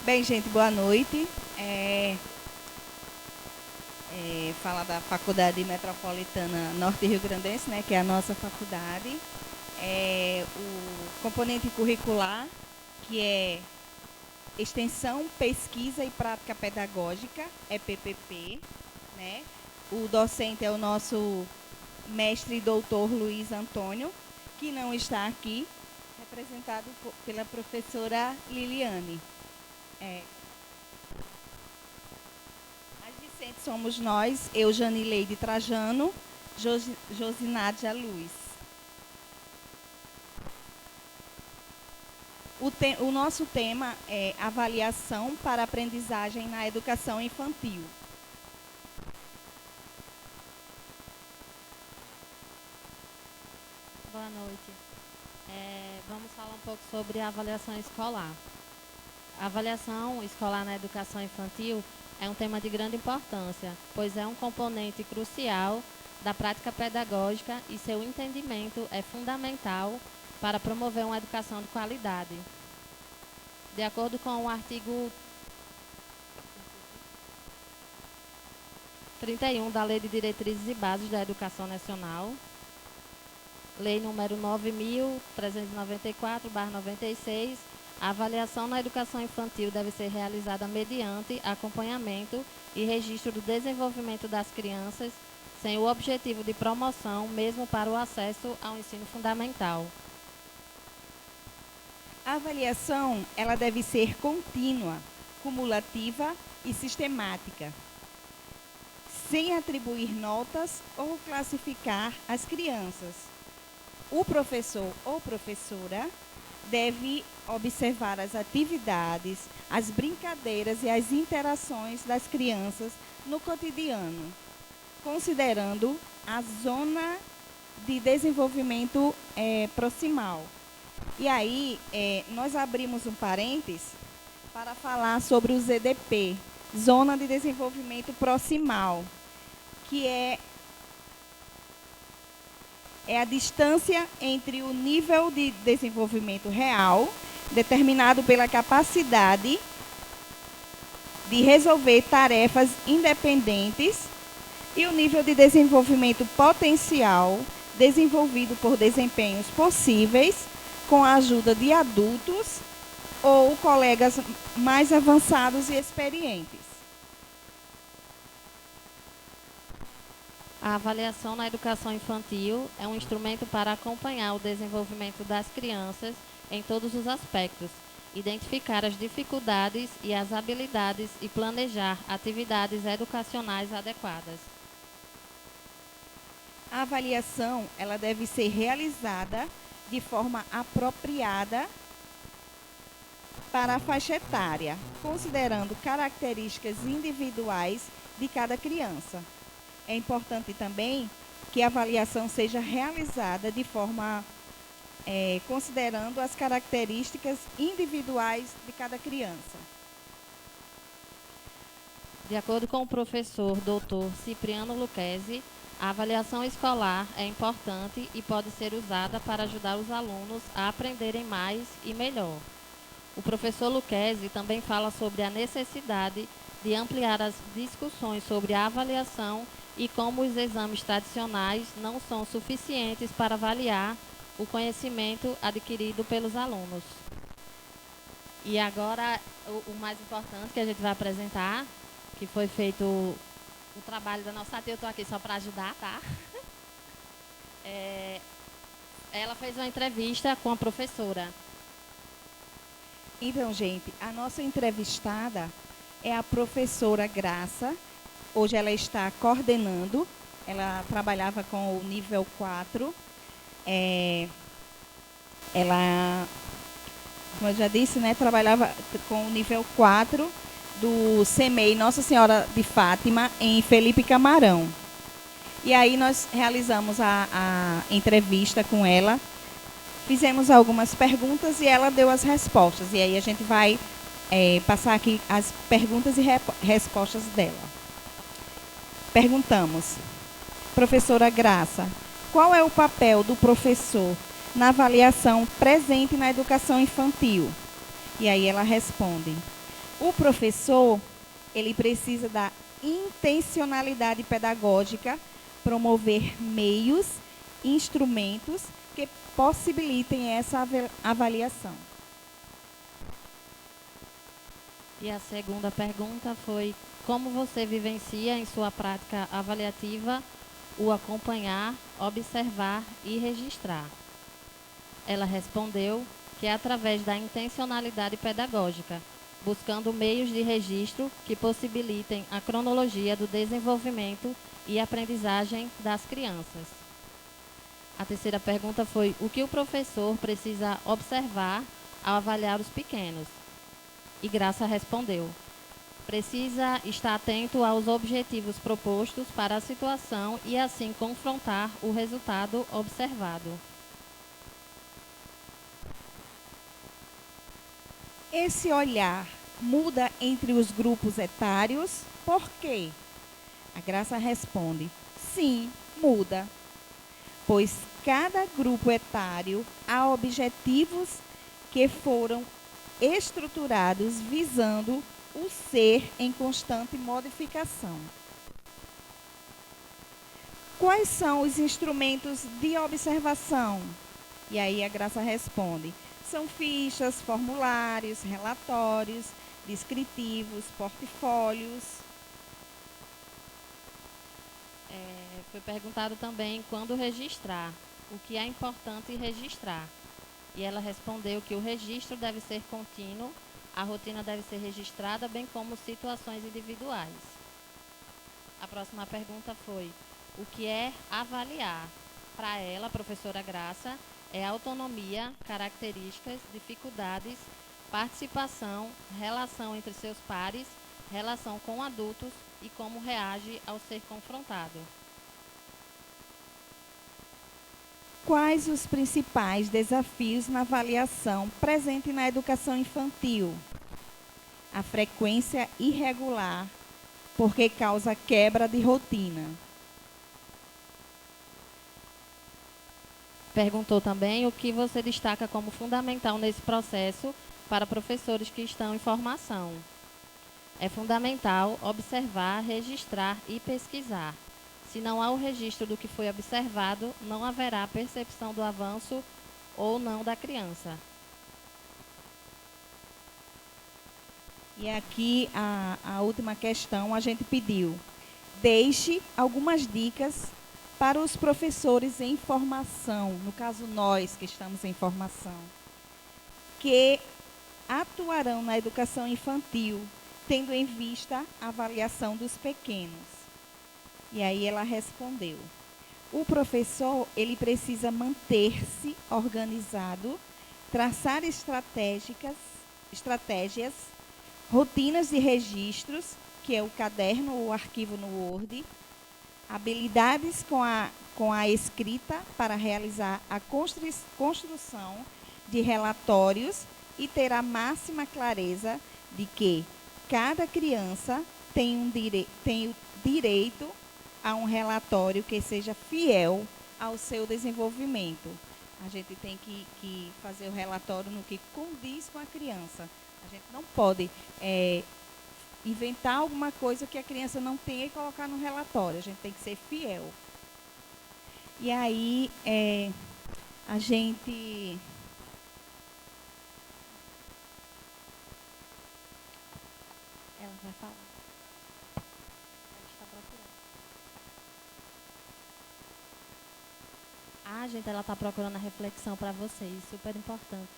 Bem, gente, boa noite. Falar da Faculdade Metropolitana Norte Rio Grandense, né, que é a nossa faculdade. O componente curricular, que é Extensão, Pesquisa e Prática Pedagógica, é PPP, né? O docente é o nosso mestre doutor Luiz Antônio, que não está aqui, representado pela professora Liliane. As discentes somos nós, eu, Janileide Trajano, Josinádia Luz. O nosso tema é avaliação para aprendizagem na educação infantil. Boa noite. Vamos falar um pouco sobre a avaliação escolar. A avaliação escolar na educação infantil é um tema de grande importância, pois é um componente crucial da prática pedagógica e seu entendimento é fundamental para promover uma educação de qualidade. De acordo com o artigo 31 da Lei de Diretrizes e Bases da Educação Nacional, Lei número 9.394/96, a avaliação na educação infantil deve ser realizada mediante acompanhamento e registro do desenvolvimento das crianças, sem o objetivo de promoção, mesmo para o acesso ao ensino fundamental. A avaliação, ela deve ser contínua, cumulativa e sistemática, sem atribuir notas ou classificar as crianças. O professor ou professora deve observar as atividades, as brincadeiras e as interações das crianças no cotidiano, considerando a zona de desenvolvimento proximal. E aí, nós abrimos um parênteses para falar sobre o ZDP, Zona de Desenvolvimento Proximal, que é a distância entre o nível de desenvolvimento real, determinado pela capacidade de resolver tarefas independentes, e o nível de desenvolvimento potencial, desenvolvido por desempenhos possíveis, com a ajuda de adultos ou colegas mais avançados e experientes. A avaliação na educação infantil é um instrumento para acompanhar o desenvolvimento das crianças em todos os aspectos, identificar as dificuldades e as habilidades e planejar atividades educacionais adequadas. A avaliação, ela deve ser realizada de forma apropriada para a faixa etária, considerando características individuais de cada criança. É importante também que a avaliação seja realizada de forma considerando as características individuais de cada criança. De acordo com o professor Dr. Cipriano Lucchesi, a avaliação escolar é importante e pode ser usada para ajudar os alunos a aprenderem mais e melhor. O professor Lucchesi também fala sobre a necessidade de ampliar as discussões sobre a avaliação e como os exames tradicionais não são suficientes para avaliar o conhecimento adquirido pelos alunos. E agora, o mais importante que a gente vai apresentar, que foi feito o trabalho da nossa tia, eu estou aqui só para ajudar, tá? Ela fez uma entrevista com a professora. Então, gente, a nossa entrevistada é a professora Graça. Hoje ela está coordenando, ela trabalhava com o nível 4. Ela, como eu já disse, né, trabalhava com o nível 4 do CEMEI Nossa Senhora de Fátima, em Felipe Camarão. E aí nós realizamos a entrevista com ela, fizemos algumas perguntas e ela deu as respostas. E aí a gente vai passar aqui as perguntas e respostas dela. Perguntamos, professora Graça, qual é o papel do professor na avaliação presente na educação infantil? E aí ela responde, O professor, ele precisa da intencionalidade pedagógica, promover meios, instrumentos que possibilitem essa avaliação. E a segunda pergunta foi: como você vivencia em sua prática avaliativa o acompanhar, observar e registrar? Ela respondeu que é através da intencionalidade pedagógica, buscando meios de registro que possibilitem a cronologia do desenvolvimento e aprendizagem das crianças. A terceira pergunta foi: o que o professor precisa observar ao avaliar os pequenos? E Graça respondeu: precisa estar atento aos objetivos propostos para a situação e assim confrontar o resultado observado. Esse olhar muda entre os grupos etários, por quê? A Graça responde: sim, muda, pois cada grupo etário há objetivos que foram estruturados visando o ser em constante modificação. Quais são os instrumentos de observação? E aí a Graça responde: são fichas, formulários, relatórios, descritivos, portfólios. Foi perguntado também quando registrar, o que é importante registrar. E ela respondeu que o registro deve ser contínuo, a rotina deve ser registrada, bem como situações individuais. A próxima pergunta foi: o que é avaliar? Para ela, a professora Graça, é autonomia, características, dificuldades, participação, relação entre seus pares, relação com adultos e como reage ao ser confrontado. Quais os principais desafios na avaliação presente na educação infantil? A frequência irregular, porque causa quebra de rotina. Perguntou também o que você destaca como fundamental nesse processo para professores que estão em formação. É fundamental observar, registrar e pesquisar. Se não há o registro do que foi observado, não haverá percepção do avanço ou não da criança. E aqui a última questão a gente pediu: deixe algumas dicas para os professores em formação, no caso nós que estamos em formação, que atuarão na educação infantil, tendo em vista a avaliação dos pequenos. E aí ela respondeu: o professor, ele precisa manter-se organizado, traçar estratégias, rotinas de registros, que é o caderno ou o arquivo no Word, habilidades com a escrita para realizar a construção de relatórios e ter a máxima clareza de que cada criança tem o direito a um relatório que seja fiel ao seu desenvolvimento. A gente tem que fazer o relatório no que condiz com a criança. A gente não pode inventar alguma coisa que a criança não tenha e colocar no relatório. A gente tem que ser fiel. E aí, a gente... Ela vai falar. A gente está procurando. Ah, gente, ela está procurando a reflexão para vocês. Super importante.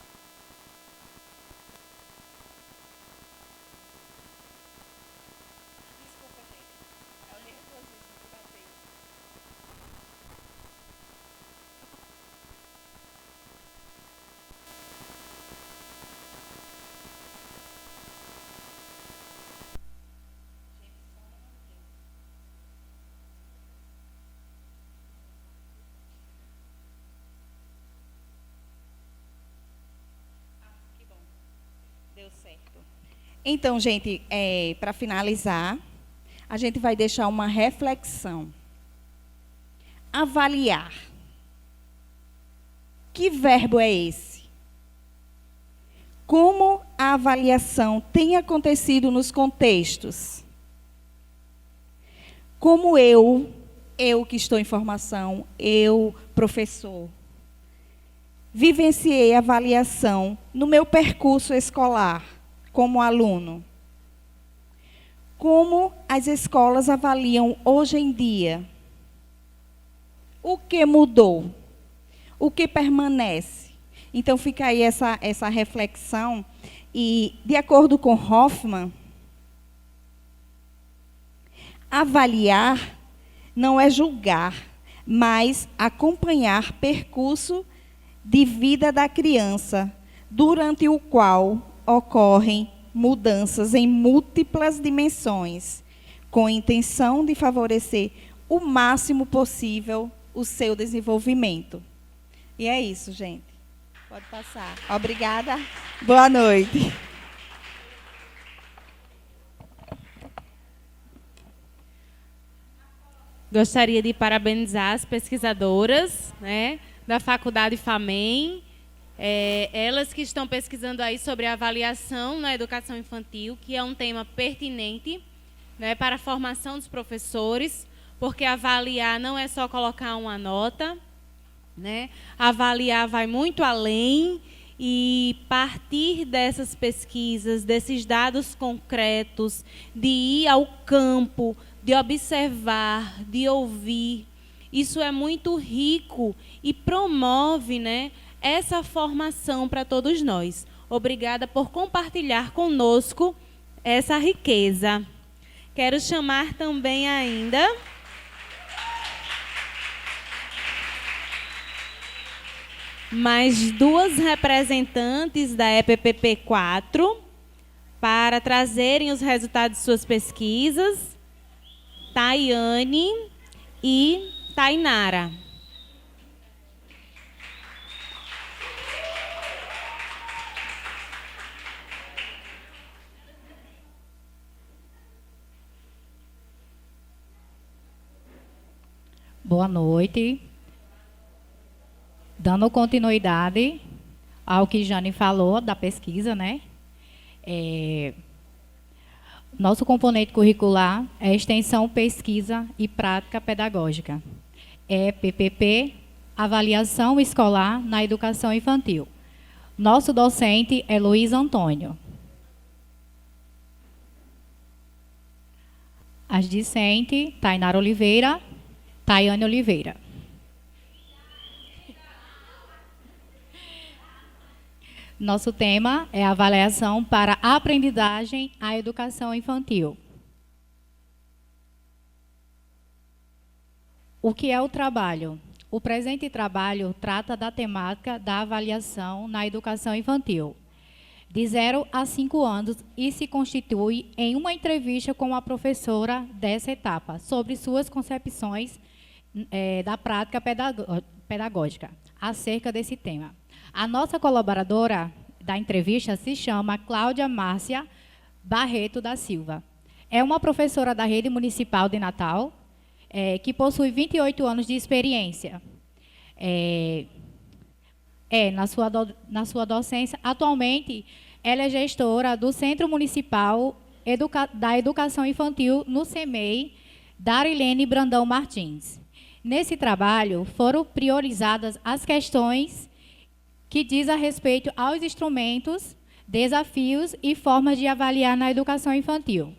Deu certo. Então, gente, para finalizar, a gente vai deixar uma reflexão. Avaliar. Que verbo é esse? Como a a avaliação tem acontecido nos contextos? Como eu que estou em formação, eu, professor, vivenciei a avaliação no meu percurso escolar como aluno? Como as escolas avaliam hoje em dia? O que mudou? O que permanece? Então, fica aí essa reflexão. E, de acordo com Hoffman, avaliar não é julgar, mas acompanhar percurso de vida da criança, durante o qual ocorrem mudanças em múltiplas dimensões, com a intenção de favorecer o máximo possível o seu desenvolvimento. E é isso, gente. Pode passar. Obrigada. Boa noite. Gostaria de parabenizar as pesquisadoras, né, da Faculdade FAMEM, elas que estão pesquisando aí sobre a avaliação na educação infantil, que é um tema pertinente, né, para a formação dos professores, porque avaliar não é só colocar uma nota, né? Avaliar vai muito além, e partir dessas pesquisas, desses dados concretos, de ir ao campo, de observar, de ouvir, isso é muito rico e promove, né, essa formação para todos nós. Obrigada por compartilhar conosco essa riqueza. Quero chamar também ainda mais duas representantes da EPPP 4 para trazerem os resultados de suas pesquisas, Tayane e Tainara. Boa noite. Dando continuidade ao que Jane falou da pesquisa, né? Nosso componente curricular é extensão, pesquisa e prática pedagógica. É PPP, avaliação escolar na educação infantil. Nosso docente é Luiz Antônio. As discentes, Tainara Oliveira, Tayane Oliveira. Nosso tema é avaliação para a aprendizagem à educação infantil. O que é o trabalho? O presente trabalho trata da temática da avaliação na educação infantil, de 0 a 5 anos, e se constitui em uma entrevista com a professora dessa etapa, sobre suas concepções da prática pedagógica acerca desse tema. A nossa colaboradora da entrevista se chama Cláudia Márcia Barreto da Silva. É uma professora da Rede Municipal de Natal, que possui 28 anos de experiência na sua docência. Atualmente, ela é gestora do Centro Municipal da Educação Infantil no CEMEI, Darilene Brandão Martins. Nesse trabalho, foram priorizadas as questões que diz a respeito aos instrumentos, desafios e formas de avaliar na educação infantil.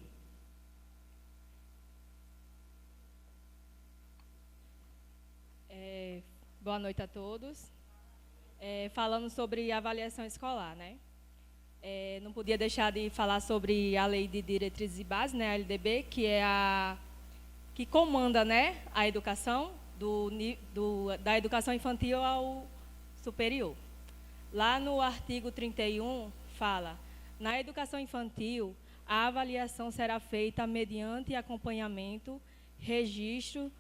Boa noite a todos. Falando sobre avaliação escolar, né? Não podia deixar de falar sobre a Lei de Diretrizes e Bases, né, a LDB, que é a que comanda, né, a educação da educação infantil ao superior. Lá no artigo 31 fala: na educação infantil, a avaliação será feita mediante acompanhamento, registro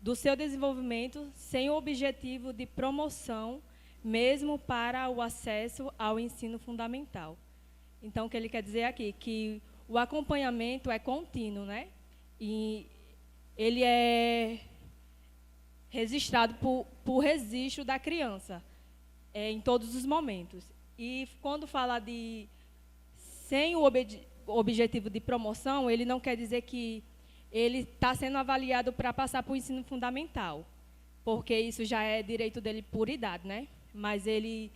do seu desenvolvimento, sem o objetivo de promoção, mesmo para o acesso ao ensino fundamental. Então, o que ele quer dizer aqui? Que o acompanhamento é contínuo, né? E ele é registrado por registro da criança, em todos os momentos. E quando fala de sem o objetivo de promoção, ele não quer dizer que ele está sendo avaliado para passar para o ensino fundamental, porque isso já é direito dele por idade, né? Mas ele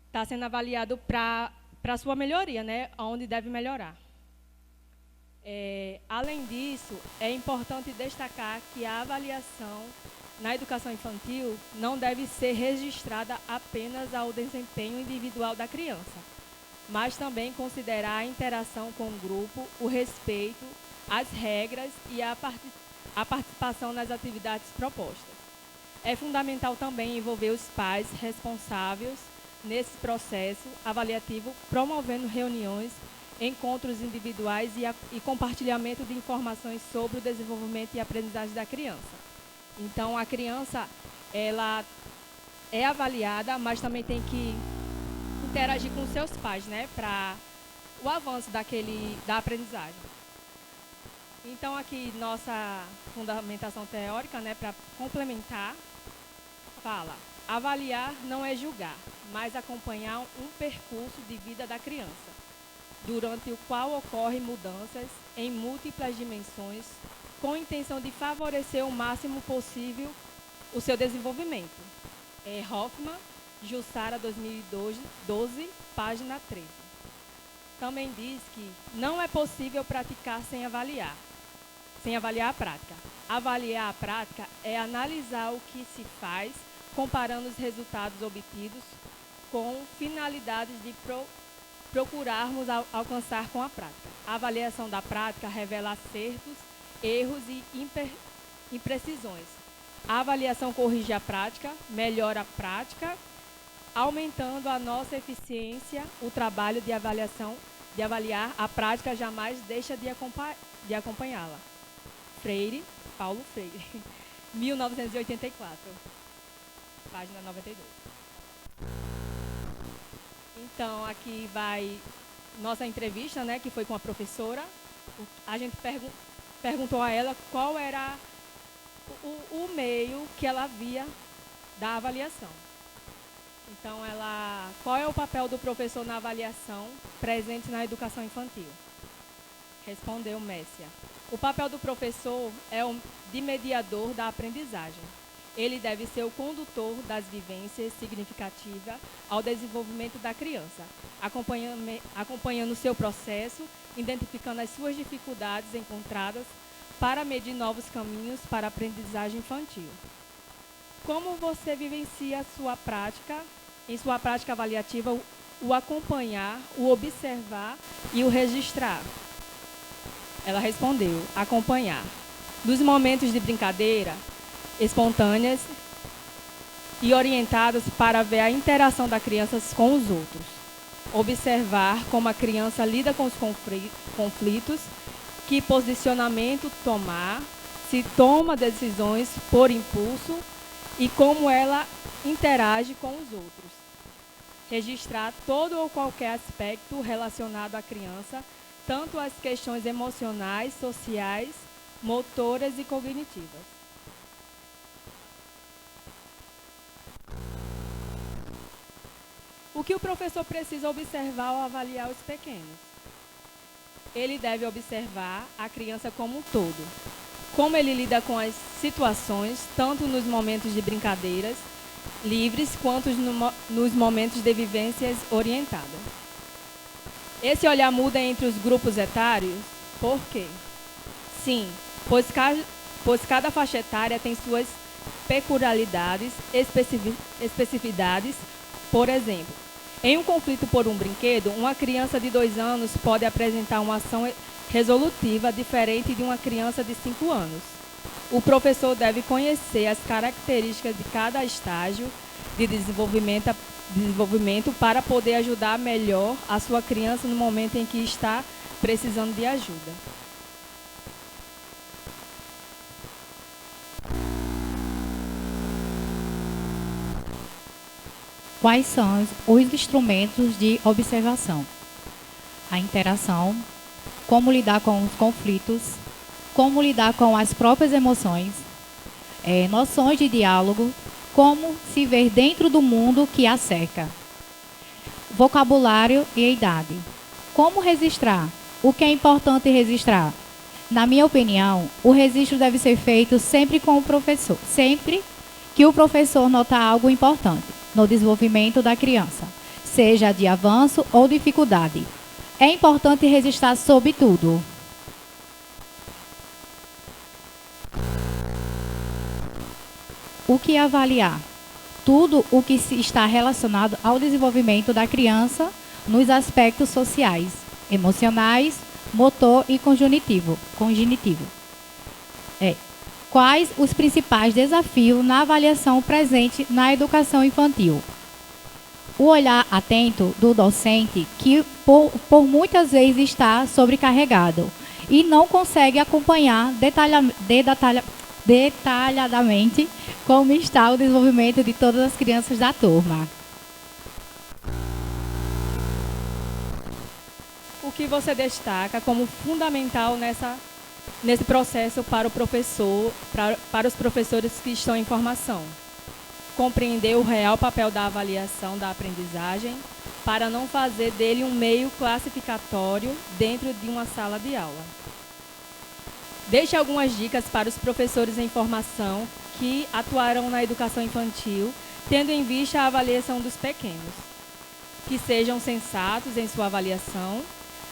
está sendo avaliado para a sua melhoria, né? Onde deve melhorar. Além disso, é importante destacar que a avaliação na educação infantil não deve ser registrada apenas ao desempenho individual da criança, mas também considerar a interação com o grupo, o respeito, as regras e a participação nas atividades propostas. É fundamental também envolver os pais responsáveis nesse processo avaliativo, promovendo reuniões, encontros individuais e compartilhamento de informações sobre o desenvolvimento e aprendizagem da criança. Então, a criança, ela é avaliada, mas também tem que interagir com seus pais, né, para o avanço da aprendizagem. Então, aqui, nossa fundamentação teórica, né, para complementar, fala: avaliar não é julgar, mas acompanhar um percurso de vida da criança, durante o qual ocorrem mudanças em múltiplas dimensões, com a intenção de favorecer o máximo possível o seu desenvolvimento. Hoffman, Jussara, 2012, página 13. Também diz que não é possível praticar sem avaliar a prática. Avaliar a prática é analisar o que se faz, comparando os resultados obtidos com finalidades de procurarmos alcançar com a prática. A avaliação da prática revela acertos, erros e imprecisões. A avaliação corrige a prática, melhora a prática, aumentando a nossa eficiência. O trabalho de avaliar a prática jamais deixa de acompanhá-la. Paulo Freire, 1984, página 92. Então, aqui vai nossa entrevista, né, que foi com a professora. A gente perguntou a ela qual era o meio que ela via da avaliação. Então, qual é o papel do professor na avaliação presente na educação infantil? Respondeu Messia: o papel do professor é o de mediador da aprendizagem. Ele deve ser o condutor das vivências significativas ao desenvolvimento da criança, acompanhando o seu processo, identificando as suas dificuldades encontradas para medir novos caminhos para a aprendizagem infantil. Como você vivencia em sua prática avaliativa, o acompanhar, o observar e o registrar? Ela respondeu: acompanhar. Dos momentos de brincadeira, espontâneas e orientadas para ver a interação da criança com os outros. Observar como a criança lida com os conflitos, que posicionamento tomar, se toma decisões por impulso e como ela interage com os outros. Registrar todo ou qualquer aspecto relacionado à criança, tanto as questões emocionais, sociais, motoras e cognitivas. O que o professor precisa observar ao avaliar os pequenos? Ele deve observar a criança como um todo. Como ele lida com as situações, tanto nos momentos de brincadeiras livres, quanto nos momentos de vivências orientadas. Esse olhar muda entre os grupos etários? Por quê? Sim, pois cada faixa etária tem suas peculiaridades, especificidades. Por exemplo, em um conflito por um brinquedo, uma criança de 2 anos pode apresentar uma ação resolutiva diferente de uma criança de 5 anos. O professor deve conhecer as características de cada estágio de desenvolvimento para poder ajudar melhor a sua criança no momento em que está precisando de ajuda. Quais são os instrumentos de observação? A interação, como lidar com os conflitos, como lidar com as próprias emoções, noções de diálogo, como se ver dentro do mundo que a cerca, vocabulário e idade, como registrar? O que é importante registrar? Na minha opinião, o registro deve ser feito sempre com o professor, sempre que o professor notar algo importante no desenvolvimento da criança, seja de avanço ou dificuldade. É importante registrar sobre tudo. O que avaliar? Tudo o que está relacionado ao desenvolvimento da criança nos aspectos sociais, emocionais, motor e cognitivo. Quais os principais desafios na avaliação presente na educação infantil? O olhar atento do docente, que por muitas vezes está sobrecarregado e não consegue acompanhar detalhadamente como está o desenvolvimento de todas as crianças da turma. O que você destaca como fundamental nesse processo para o professor, para os professores que estão em formação? Compreender o real papel da avaliação da aprendizagem para não fazer dele um meio classificatório dentro de uma sala de aula. Deixe algumas dicas para os professores em formação que atuarão na educação infantil, tendo em vista a avaliação dos pequenos. Que sejam sensatos em sua avaliação,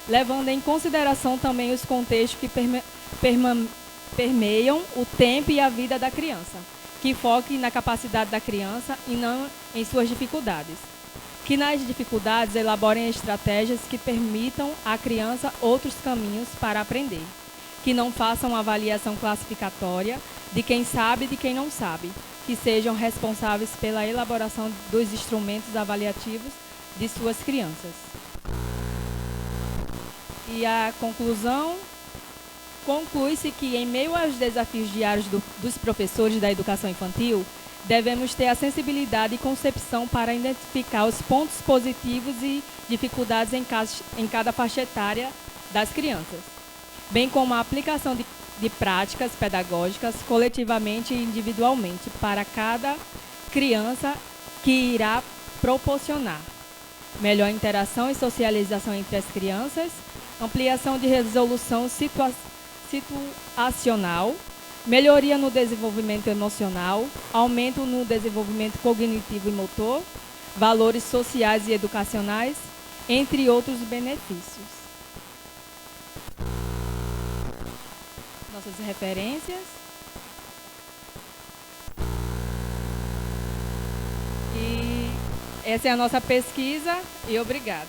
levando em consideração também os contextos que permeiam o tempo e a vida da criança, que foque na capacidade da criança e não em suas dificuldades. Que nas dificuldades elaborem estratégias que permitam à criança outros caminhos para aprender. Que não façam uma avaliação classificatória de quem sabe e de quem não sabe. Que sejam responsáveis pela elaboração dos instrumentos avaliativos de suas crianças. E a conclusão, conclui-se que, em meio aos desafios diários dos professores da educação infantil, devemos ter a sensibilidade e concepção para identificar os pontos positivos e dificuldades em cada faixa etária das crianças, bem como a aplicação de práticas pedagógicas coletivamente e individualmente para cada criança, que irá proporcionar melhor interação e socialização entre as crianças, ampliação de resolução situacional, melhoria no desenvolvimento emocional, aumento no desenvolvimento cognitivo e motor, valores sociais e educacionais, entre outros benefícios. Nossas referências. E essa é a nossa pesquisa e obrigado.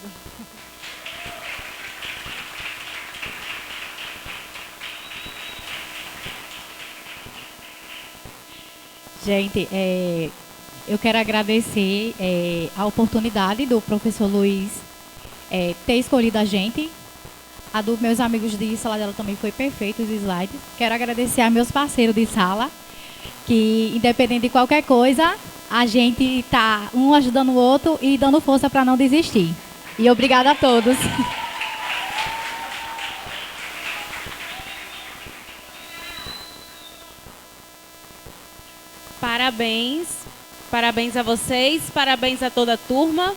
Gente, eu quero agradecer a oportunidade do professor Luiz ter escolhido a gente. A dos meus amigos de sala dela também foi perfeito, os slides. Quero agradecer a meus parceiros de sala, que independente de qualquer coisa, a gente está um ajudando o outro e dando força para não desistir. E obrigada a todos. Parabéns a vocês, parabéns a toda a turma.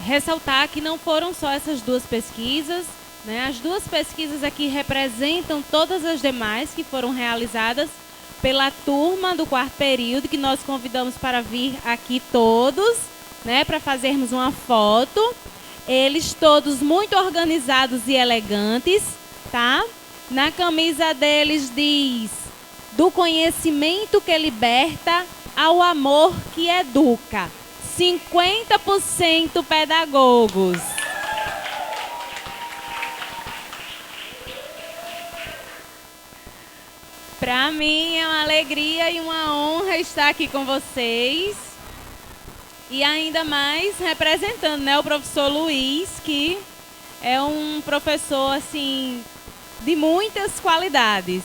Ressaltar que não foram só essas duas pesquisas, né? As duas pesquisas aqui representam todas as demais que foram realizadas pela turma do quarto período, que nós convidamos para vir aqui todos, né, para fazermos uma foto. Eles todos muito organizados e elegantes, tá? Na camisa deles diz: do conhecimento que liberta ao amor que educa. 50% pedagogos. Para mim é uma alegria e uma honra estar aqui com vocês. E ainda mais representando, né, o professor Luiz, que é um professor assim de muitas qualidades.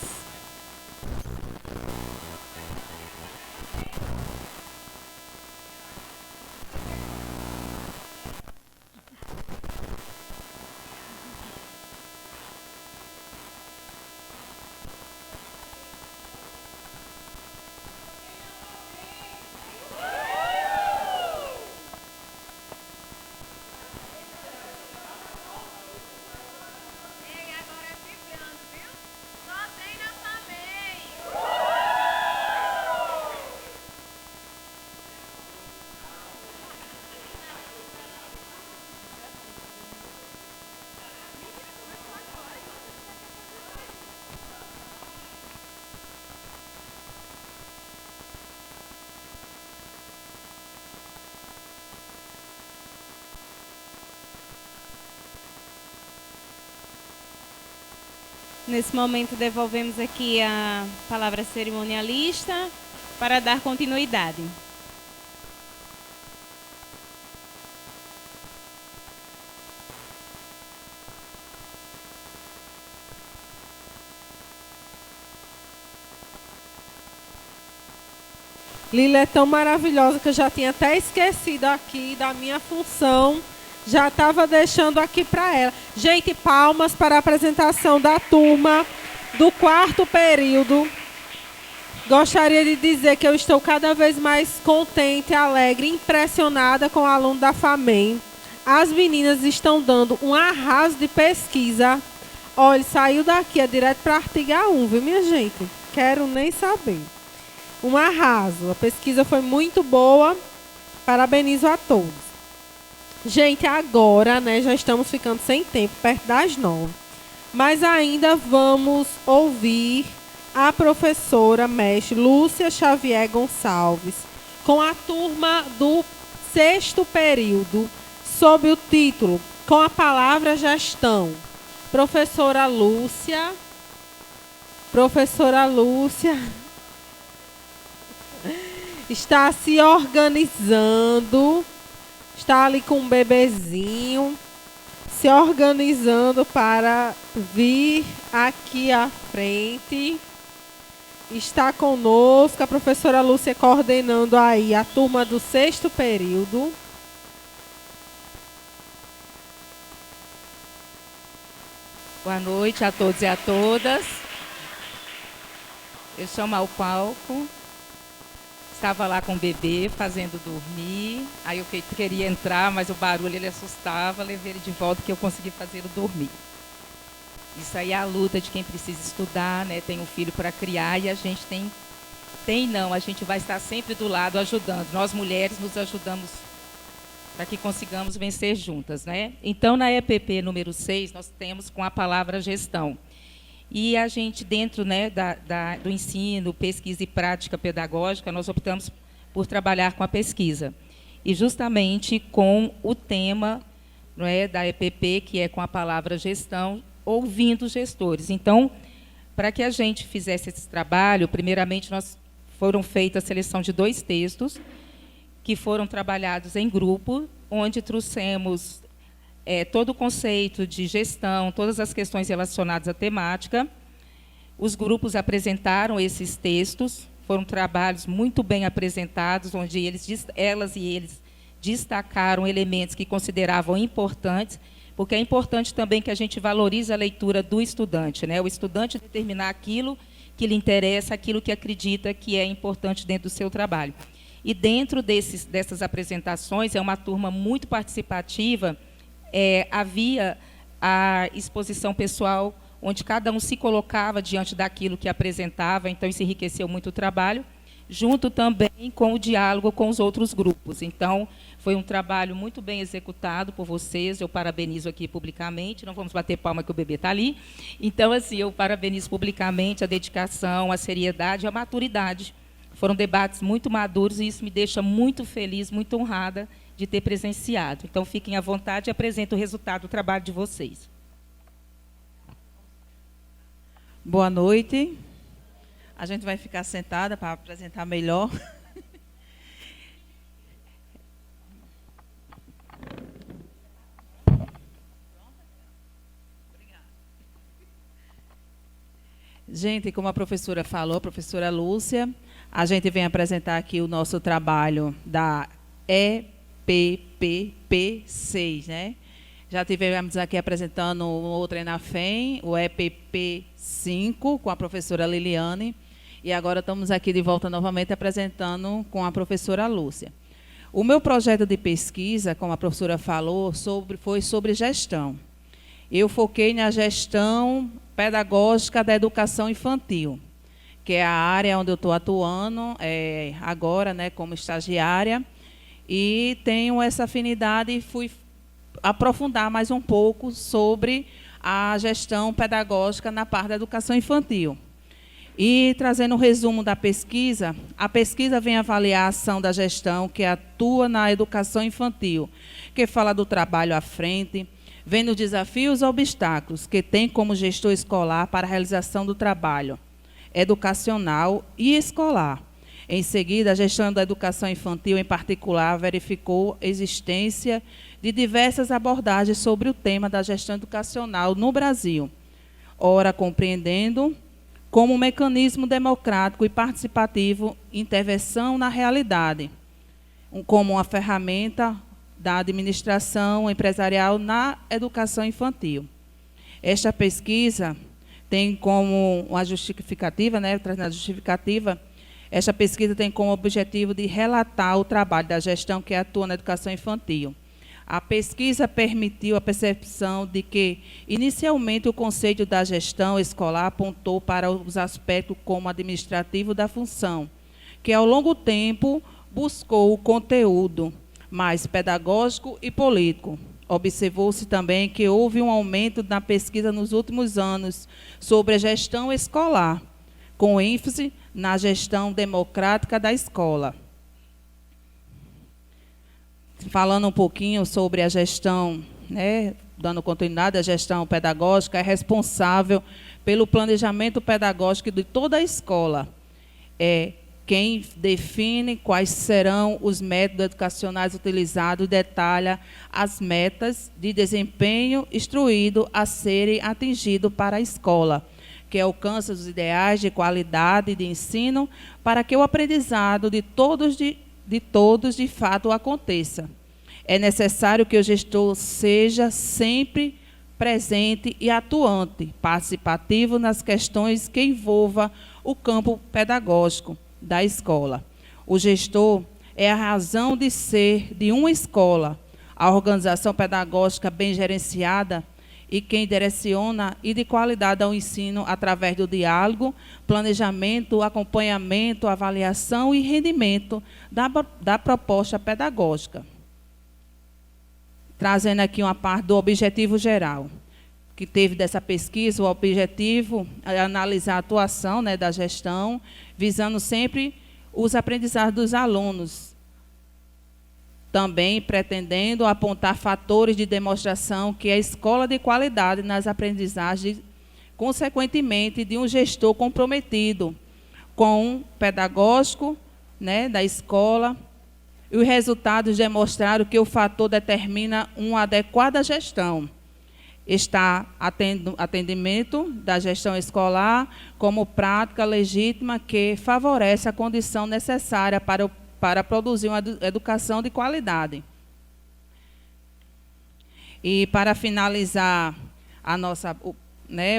Nesse momento, devolvemos aqui a palavra cerimonialista para dar continuidade. Lila é tão maravilhosa que eu já tinha até esquecido aqui da minha função. Já estava deixando aqui para ela. Gente, palmas para a apresentação da turma do 4º período. Gostaria de dizer que eu estou cada vez mais contente, alegre, impressionada com o aluno da FAMEM. As meninas estão dando um arraso de pesquisa. Olha, saiu daqui, é direto para artigo 1, viu, minha gente? Quero nem saber. Um arraso. A pesquisa foi muito boa. Parabenizo a todos. Gente, agora, né, já estamos ficando sem tempo, perto das 9. Mas ainda vamos ouvir a professora mestre Lúcia Xavier Gonçalves com a turma do 6º período, sob o título Com a Palavra Gestão. Professora Lúcia está se organizando, está ali com um bebezinho, se organizando para vir aqui à frente. Está conosco a professora Lúcia coordenando aí a turma do 6º período. Boa noite a todos e a todas. Eu chamo ao palco. Estava lá com o bebê, fazendo dormir. Aí eu queria entrar, mas o barulho ele assustava. Levei ele de volta que eu consegui fazê-lo dormir. Isso aí é a luta de quem precisa estudar, né? Tem um filho para criar e a gente a gente vai estar sempre do lado ajudando. Nós mulheres nos ajudamos para que consigamos vencer juntas, né? Então, na EPP número 6, nós temos com a palavra gestão. E a gente, dentro, né, do ensino, pesquisa e prática pedagógica, nós optamos por trabalhar com a pesquisa. E justamente com o tema, não é, da EPP, que é com a palavra gestão, ouvindo os gestores. Então, para que a gente fizesse esse trabalho, primeiramente, foram feitas a seleção de 2 textos, que foram trabalhados em grupo, onde trouxemos todo o conceito de gestão, todas as questões relacionadas à temática. Os grupos apresentaram esses textos, foram trabalhos muito bem apresentados, onde elas e eles destacaram elementos que consideravam importantes, porque é importante também que a gente valorize a leitura do estudante, né? O estudante determinar aquilo que lhe interessa, aquilo que acredita que é importante dentro do seu trabalho. E dentro dessas apresentações, é uma turma muito participativa. Havia a exposição pessoal, onde cada um se colocava diante daquilo que apresentava, então isso enriqueceu muito o trabalho, junto também com o diálogo com os outros grupos. Então, foi um trabalho muito bem executado por vocês, eu parabenizo aqui publicamente, não vamos bater palma que o bebê está ali. Então, assim, eu parabenizo publicamente a dedicação, a seriedade, a maturidade. Foram debates muito maduros e isso me deixa muito feliz, muito honrada de ter presenciado. Então, fiquem à vontade e apresento o resultado do trabalho de vocês. Boa noite. A gente vai ficar sentada para apresentar melhor. Gente, como a professora falou, a professora Lúcia, a gente vem apresentar aqui o nosso trabalho da EPPP6, né? Já tivemos aqui apresentando um outro ENAFEM, o EPP5, com a professora Liliane, e agora estamos aqui de volta novamente apresentando com a professora Lúcia. O meu projeto de pesquisa, como a professora falou, foi sobre gestão. Eu foquei na gestão pedagógica da educação infantil, que é a área onde eu estou atuando agora, né, como estagiária, e tenho essa afinidade e fui aprofundar mais um pouco sobre a gestão pedagógica na parte da educação infantil. E, trazendo um resumo da pesquisa, a pesquisa vem avaliar a ação da gestão que atua na educação infantil, que fala do trabalho à frente, vendo os desafios e obstáculos que tem como gestor escolar para a realização do trabalho educacional e escolar. Em seguida, a gestão da educação infantil, em particular, verificou a existência de diversas abordagens sobre o tema da gestão educacional no Brasil, ora compreendendo como um mecanismo democrático e participativo, intervenção na realidade, como uma ferramenta da administração empresarial na educação infantil. Esta pesquisa tem como uma justificativa, trazendo a justificativa, esta pesquisa tem como objetivo de relatar o trabalho da gestão que atua na educação infantil. A pesquisa permitiu a percepção de que, inicialmente, o conceito da gestão escolar apontou para os aspectos como administrativo da função, que, ao longo do tempo, buscou o conteúdo mais pedagógico e político. Observou-se também que houve um aumento na pesquisa nos últimos anos sobre a gestão escolar, com ênfase na gestão democrática da escola. Falando um pouquinho sobre a gestão, dando continuidade, a gestão pedagógica é responsável pelo planejamento pedagógico de toda a escola. É quem define quais serão os métodos educacionais utilizados e detalha as metas de desempenho instruído a serem atingidos para a escola, que alcança os ideais de qualidade de ensino para que o aprendizado de todos de fato aconteça. É necessário que o gestor seja sempre presente e atuante, participativo nas questões que envolvam o campo pedagógico da escola. O gestor é a razão de ser de uma escola, a organização pedagógica bem gerenciada e quem direciona e de qualidade ao ensino através do diálogo, planejamento, acompanhamento, avaliação e rendimento da proposta pedagógica. Trazendo aqui uma parte do objetivo geral, que teve dessa pesquisa, o objetivo é analisar a atuação da gestão, visando sempre os aprendizados dos alunos, também pretendendo apontar fatores de demonstração que a escola de qualidade nas aprendizagens, consequentemente, de um gestor comprometido com o pedagógico da escola. E os resultados demonstraram que o fator determina uma adequada gestão. Está atendimento da gestão escolar como prática legítima que favorece a condição necessária para produzir uma educação de qualidade. E para finalizar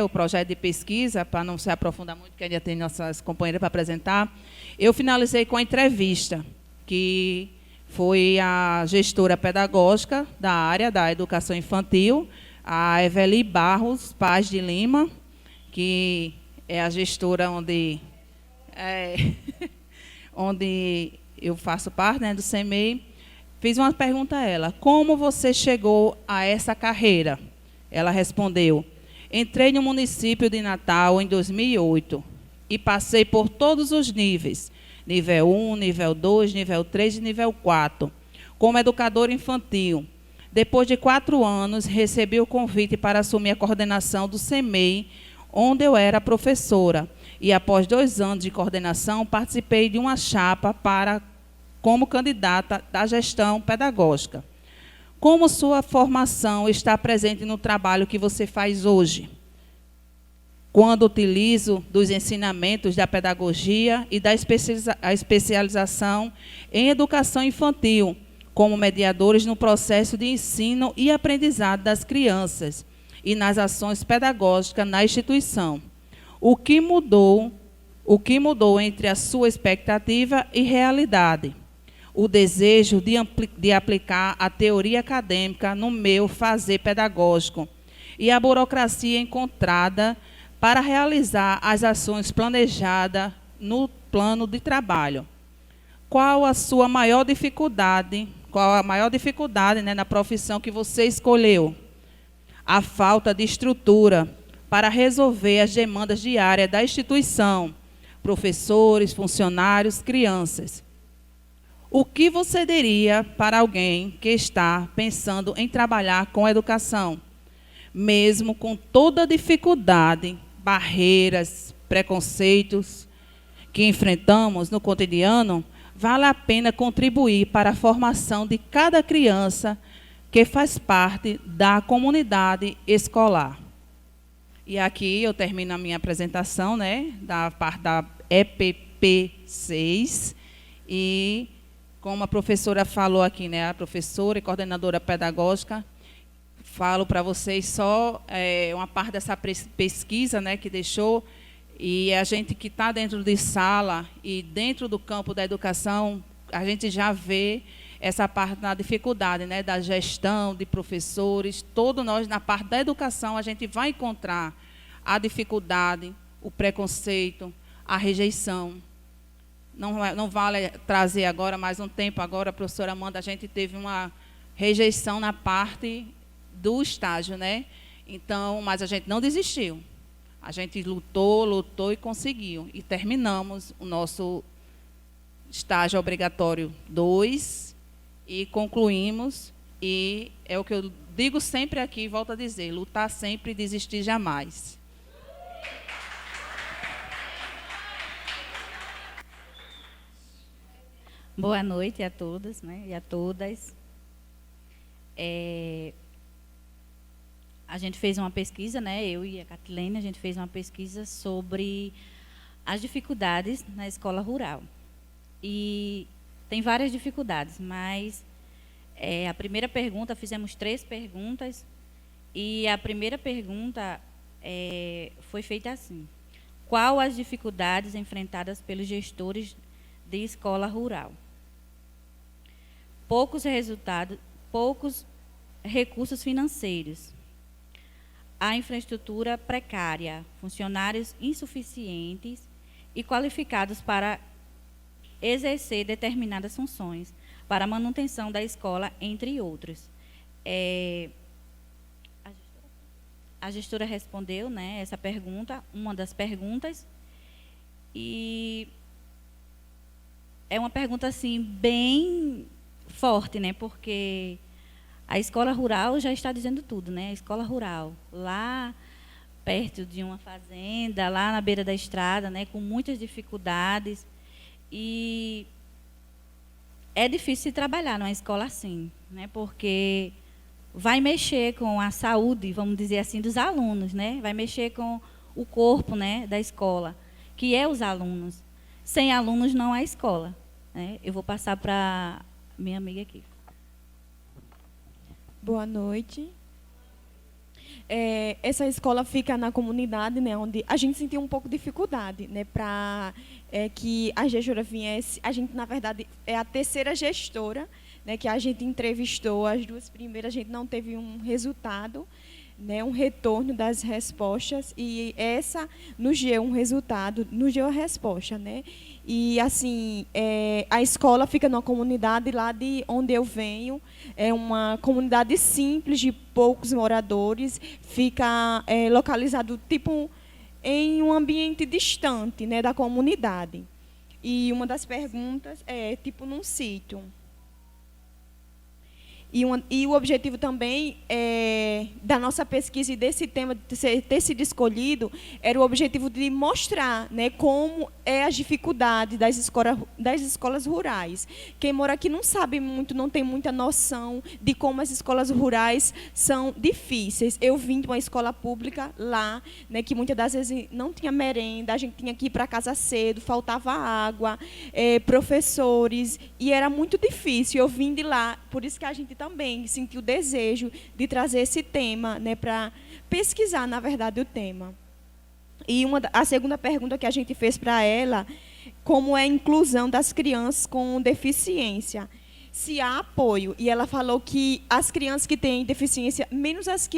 o projeto de pesquisa, para não se aprofundar muito, porque ainda tem nossas companheiras para apresentar, eu finalizei com a entrevista, que foi a gestora pedagógica da área da educação infantil, a Eveli Barros Paz de Lima, que é a gestora onde eu faço parte, do CEMEI. Fiz uma pergunta a ela: como você chegou a essa carreira? Ela respondeu: entrei no município de Natal em 2008 e passei por todos os níveis, nível 1, nível 2, nível 3 e nível 4, como educadora infantil. Depois de 4 anos, recebi o convite para assumir a coordenação do CEMEI, onde eu era professora. E, após 2 anos de coordenação, participei de uma chapa como candidata da gestão pedagógica. Como sua formação está presente no trabalho que você faz hoje? Quando utilizo dos ensinamentos da pedagogia e da especialização em educação infantil, como mediadores no processo de ensino e aprendizado das crianças e nas ações pedagógicas na instituição. O que mudou entre a sua expectativa e realidade? O desejo de aplicar a teoria acadêmica no meu fazer pedagógico e a burocracia encontrada para realizar as ações planejadas no plano de trabalho. Qual a sua maior dificuldade? Qual a maior dificuldade na profissão que você escolheu? A falta de estrutura para resolver as demandas diárias da instituição, professores, funcionários, crianças. O que você diria para alguém que está pensando em trabalhar com educação? mesmo com toda a dificuldade, barreiras, preconceitos que enfrentamos no cotidiano, vale a pena contribuir para a formação de cada criança que faz parte da comunidade escolar. E aqui eu termino a minha apresentação, né, da parte da EPP 6, e como a professora falou aqui, né, a professora e coordenadora pedagógica, falo para vocês só uma parte dessa pesquisa, né, que deixou, e a gente que está dentro de sala e dentro do campo da educação, a gente já vê essa parte da dificuldade, né, da gestão, de professores, todos nós, na parte da educação, a gente vai encontrar a dificuldade, o preconceito, a rejeição. Não vale trazer agora, mais um tempo agora, a professora Amanda, a gente teve uma rejeição na parte do estágio, né? Então, mas a gente não desistiu. A gente lutou e conseguiu. E terminamos o nosso estágio obrigatório 2, e concluímos, e é o que eu digo sempre aqui, volto a dizer, lutar sempre e desistir jamais. Boa noite a todos, né, e a todas. A gente fez uma pesquisa, né, eu e a Catilene, a gente fez uma pesquisa sobre as dificuldades na escola rural. E tem várias dificuldades, mas a primeira pergunta, fizemos 3 perguntas, e a primeira pergunta foi feita assim: qual as dificuldades enfrentadas pelos gestores de escola rural? Poucos resultados, poucos recursos financeiros, a infraestrutura precária, funcionários insuficientes e qualificados para exercer determinadas funções, para a manutenção da escola, entre outros. A gestora respondeu, né, essa pergunta, uma das perguntas, e é uma pergunta assim bem forte, né, porque a escola rural já está dizendo tudo, né? A escola rural, lá perto de uma fazenda, lá na beira da estrada, né, com muitas dificuldades. E é difícil trabalhar numa escola assim, né, porque vai mexer com a saúde, vamos dizer assim, dos alunos, né? Vai mexer com o corpo, né, da escola, que é os alunos. Sem alunos não há escola, né? Eu vou passar para minha amiga aqui. Boa noite. Essa escola fica na comunidade, né, onde a gente sentiu um pouco de dificuldade, né, para que a gestora viesse. A gente, na verdade, é a terceira gestora, né, que a gente entrevistou. As 2 primeiras a gente não teve um resultado, né, um retorno das respostas, e essa nos deu um resultado, nos deu a resposta, né? E assim, a escola fica numa comunidade lá de onde eu venho, é uma comunidade simples de poucos moradores, fica localizado tipo em um ambiente distante, né, da comunidade. E uma das perguntas é tipo num sítio. E o objetivo também da nossa pesquisa e desse tema ter sido escolhido era o objetivo de mostrar, né, como é as dificuldades das escolas rurais. Quem mora aqui não sabe muito, não tem muita noção de como as escolas rurais são difíceis. Eu vim de uma escola pública lá, né, que muitas das vezes não tinha merenda, a gente tinha que ir para casa cedo, faltava água, professores, e era muito difícil. Eu vim de lá, por isso que a gente também sentiu o desejo de trazer esse tema, né, para pesquisar, na verdade, o tema. E a segunda pergunta que a gente fez para ela, como é a inclusão das crianças com deficiência? Se há apoio. E ela falou que as crianças que têm deficiência, menos as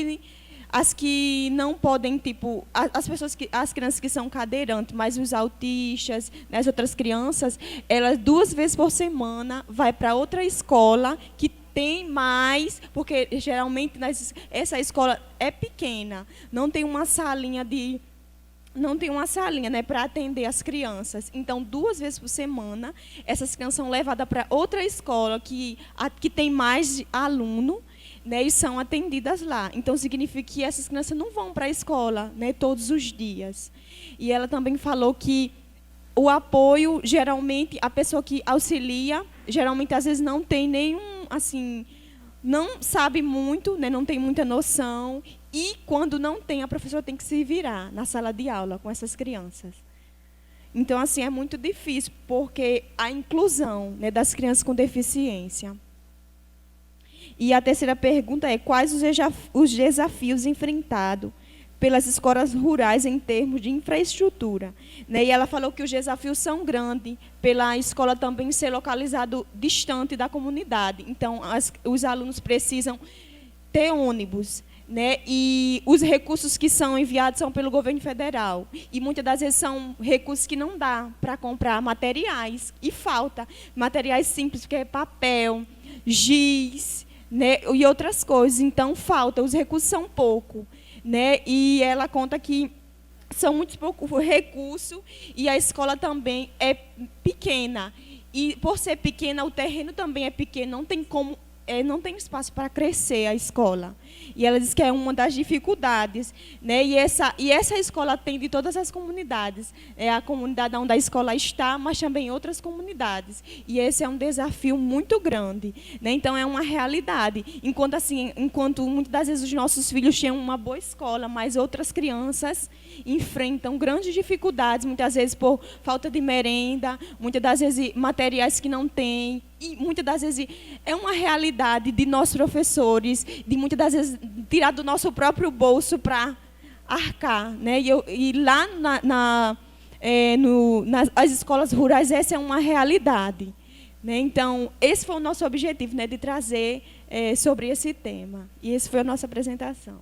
que não podem, tipo, as crianças que são cadeirantes, mas os autistas, né, as outras crianças, elas 2 vezes por semana vai para outra escola que tem mais, porque geralmente essa escola é pequena, não tem uma salinha né, para atender as crianças. Então, 2 vezes por semana, essas crianças são levadas para outra escola que tem mais aluno, né, e são atendidas lá. Então, significa que essas crianças não vão para a escola, né, todos os dias. E ela também falou que o apoio, geralmente, a pessoa que auxilia, geralmente, às vezes, não tem nenhum, assim, não sabe muito, né, não tem muita noção, e quando não tem, a professora tem que se virar na sala de aula com essas crianças. Então, assim, é muito difícil, porque a inclusão, né, das crianças com deficiência. E a terceira pergunta é: quais os desafios enfrentados pelas escolas rurais em termos de infraestrutura? Né? E ela falou que os desafios são grandes, pela escola também ser localizado distante da comunidade. Então, os alunos precisam ter ônibus, né? E os recursos que são enviados são pelo governo federal. E muitas das vezes são recursos que não dá para comprar materiais. E falta materiais simples, porque é papel, giz, né? E outras coisas. Então, falta. Os recursos são pouco, né? E ela conta que são muito poucos recursos e a escola também é pequena. E, por ser pequena, o terreno também é pequeno. Não tem como... não tem espaço para crescer a escola. E ela diz que é uma das dificuldades, né? E essa escola atende todas as comunidades. É a comunidade onde a escola está, mas também outras comunidades. E esse é um desafio muito grande, né? Então, é uma realidade. Enquanto muitas das vezes os nossos filhos têm uma boa escola, mas outras crianças enfrentam grandes dificuldades, muitas vezes por falta de merenda, muitas das vezes materiais que não têm. E muitas das vezes é uma realidade de nós professores, de muitas das vezes tirar do nosso próprio bolso para arcar, né? E lá nas escolas rurais essa é uma realidade, né? Então, esse foi o nosso objetivo, né, de trazer sobre esse tema. E essa foi a nossa apresentação.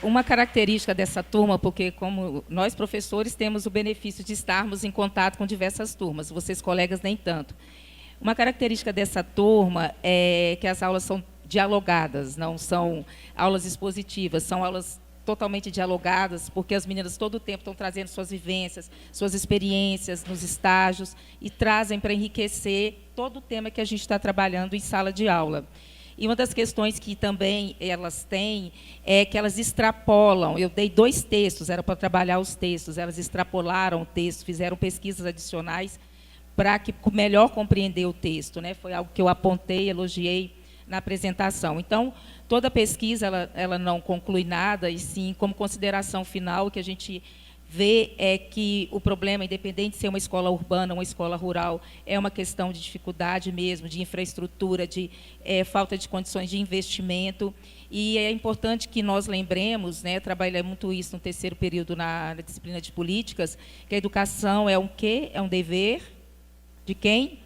Uma característica dessa turma, porque como nós professores temos o benefício de estarmos em contato com diversas turmas, vocês colegas nem tanto. Uma característica dessa turma é que as aulas são dialogadas, não são aulas expositivas, são aulas totalmente dialogadas, porque as meninas todo o tempo estão trazendo suas vivências, suas experiências nos estágios e trazem para enriquecer todo o tema que a gente está trabalhando em sala de aula. E uma das questões que também elas têm é que elas extrapolam. Eu dei 2 textos, era para trabalhar os textos, elas extrapolaram o texto, fizeram pesquisas adicionais para melhor compreender o texto, né? Foi algo que eu apontei, elogiei na apresentação. Então, toda pesquisa ela não conclui nada, e sim, como consideração final, o que a gente vê é que o problema, independente de ser uma escola urbana ou uma escola rural, é uma questão de dificuldade mesmo, de infraestrutura, de falta de condições de investimento. E é importante que nós lembremos, né, trabalhei muito isso no terceiro período na disciplina de políticas, que a educação é um quê? É um dever de quem?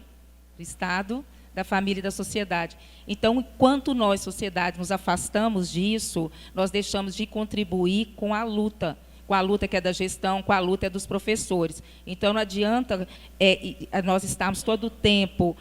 Do Estado, da família e da sociedade. Então, enquanto nós, sociedade, nos afastamos disso, nós deixamos de contribuir com a luta que é da gestão, com a luta é dos professores. Então, não adianta nós estarmos todo o tempo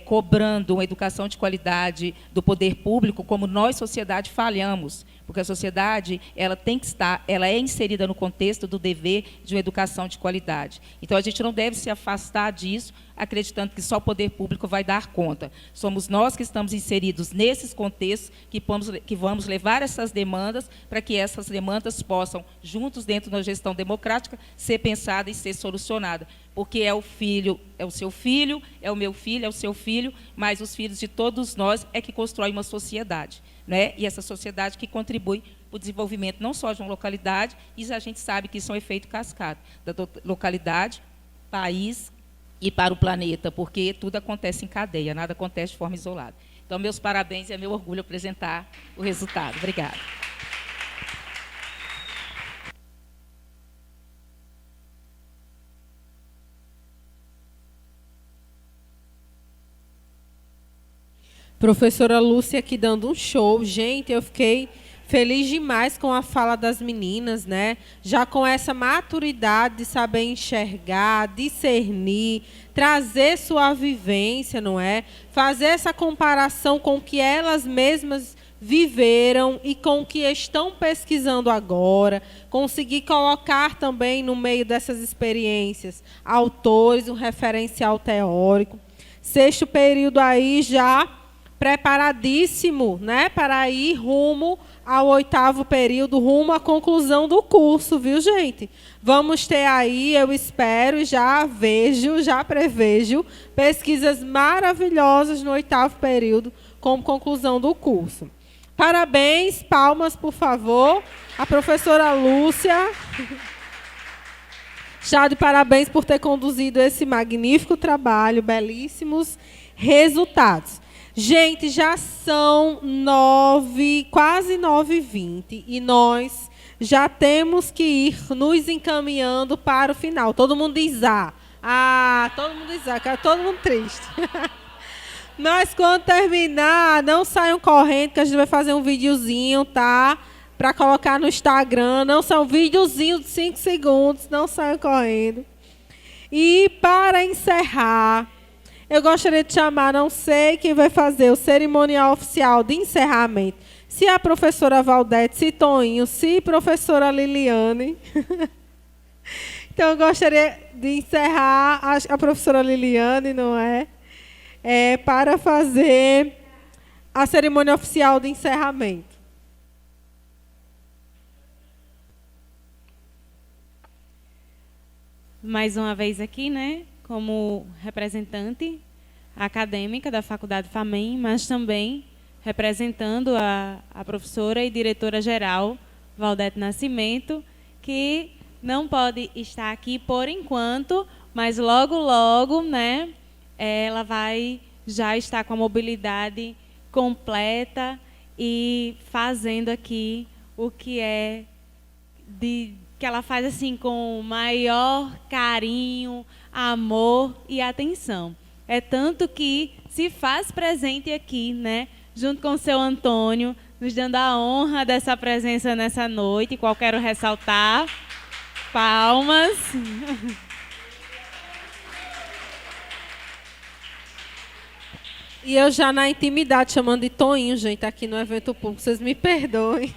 cobrando uma educação de qualidade do poder público, como nós, sociedade, falhamos, porque a sociedade ela é inserida no contexto do dever de uma educação de qualidade. Então, a gente não deve se afastar disso, acreditando que só o poder público vai dar conta. Somos nós que estamos inseridos nesses contextos que vamos levar essas demandas para que essas demandas possam, juntos dentro da gestão democrática, ser pensada e ser solucionada. Porque é o filho, é o seu filho, é o meu filho, é o seu filho, mas os filhos de todos nós é que constrói uma sociedade, né? E essa sociedade que contribui para o desenvolvimento não só de uma localidade, e a gente sabe que isso é um efeito cascata, da localidade, país e para o planeta, porque tudo acontece em cadeia, nada acontece de forma isolada. Então, meus parabéns e é meu orgulho apresentar o resultado. Obrigada. Professora Lúcia aqui dando um show. Gente, eu fiquei feliz demais com a fala das meninas, né? Já com essa maturidade de saber enxergar, discernir, trazer sua vivência, não é? Fazer essa comparação com o que elas mesmas viveram e com o que estão pesquisando agora, conseguir colocar também no meio dessas experiências autores, um referencial teórico. sexto período aí já preparadíssimo, né, para ir rumo ao oitavo período, rumo à conclusão do curso, viu, gente? Vamos ter aí, eu espero, já prevejo, pesquisas maravilhosas no oitavo período, como conclusão do curso. Parabéns, palmas, por favor, a professora Lúcia. Já de parabéns por ter conduzido esse magnífico trabalho, belíssimos resultados. Gente, já são quase 9h20 e nós já temos que ir nos encaminhando para o final. Todo mundo diz todo mundo diz cara, todo mundo triste. Mas quando terminar, não saiam correndo, que a gente vai fazer um videozinho, tá? Para colocar no Instagram. Não são videozinhos de 5 segundos, não saiam correndo. E para encerrar, eu gostaria de chamar, não sei quem vai fazer o cerimonial oficial de encerramento. Se a professora Valdete, se Toninho, se a professora Liliane. Então, eu gostaria de encerrar a professora Liliane, não é? Para fazer a cerimônia oficial de encerramento. Mais uma vez aqui, né? Como representante acadêmica da Faculdade FAMEM, mas também representando a professora e diretora-geral Valdete Nascimento, que não pode estar aqui por enquanto, mas logo, logo, né, ela vai já estar com a mobilidade completa e fazendo aqui o que que ela faz assim com maior carinho, amor e atenção. É tanto que se faz presente aqui, né, junto com o seu Antônio, nos dando a honra dessa presença nessa noite, qual quero ressaltar. Palmas. E eu já na intimidade, chamando de Toninho, gente, aqui no evento público, vocês me perdoem.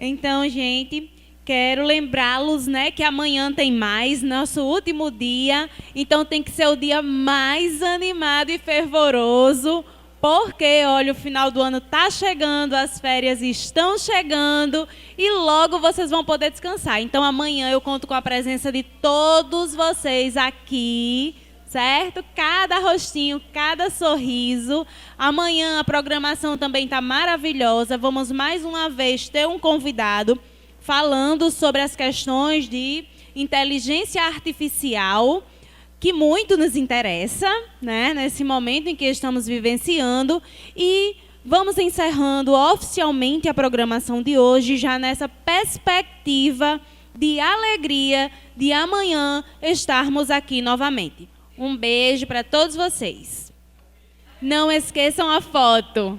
Então, gente, quero lembrá-los, né, que amanhã tem mais, nosso último dia. Então, tem que ser o dia mais animado e fervoroso, porque, olha, o final do ano está chegando, as férias estão chegando e logo vocês vão poder descansar. Então, amanhã eu conto com a presença de todos vocês aqui, certo? Cada rostinho, cada sorriso. Amanhã a programação também está maravilhosa. Vamos mais uma vez ter um convidado falando sobre as questões de inteligência artificial, que muito nos interessa, né, nesse momento em que estamos vivenciando. E vamos encerrando oficialmente a programação de hoje, já nessa perspectiva de alegria de amanhã estarmos aqui novamente. Um beijo para todos vocês. Não esqueçam a foto.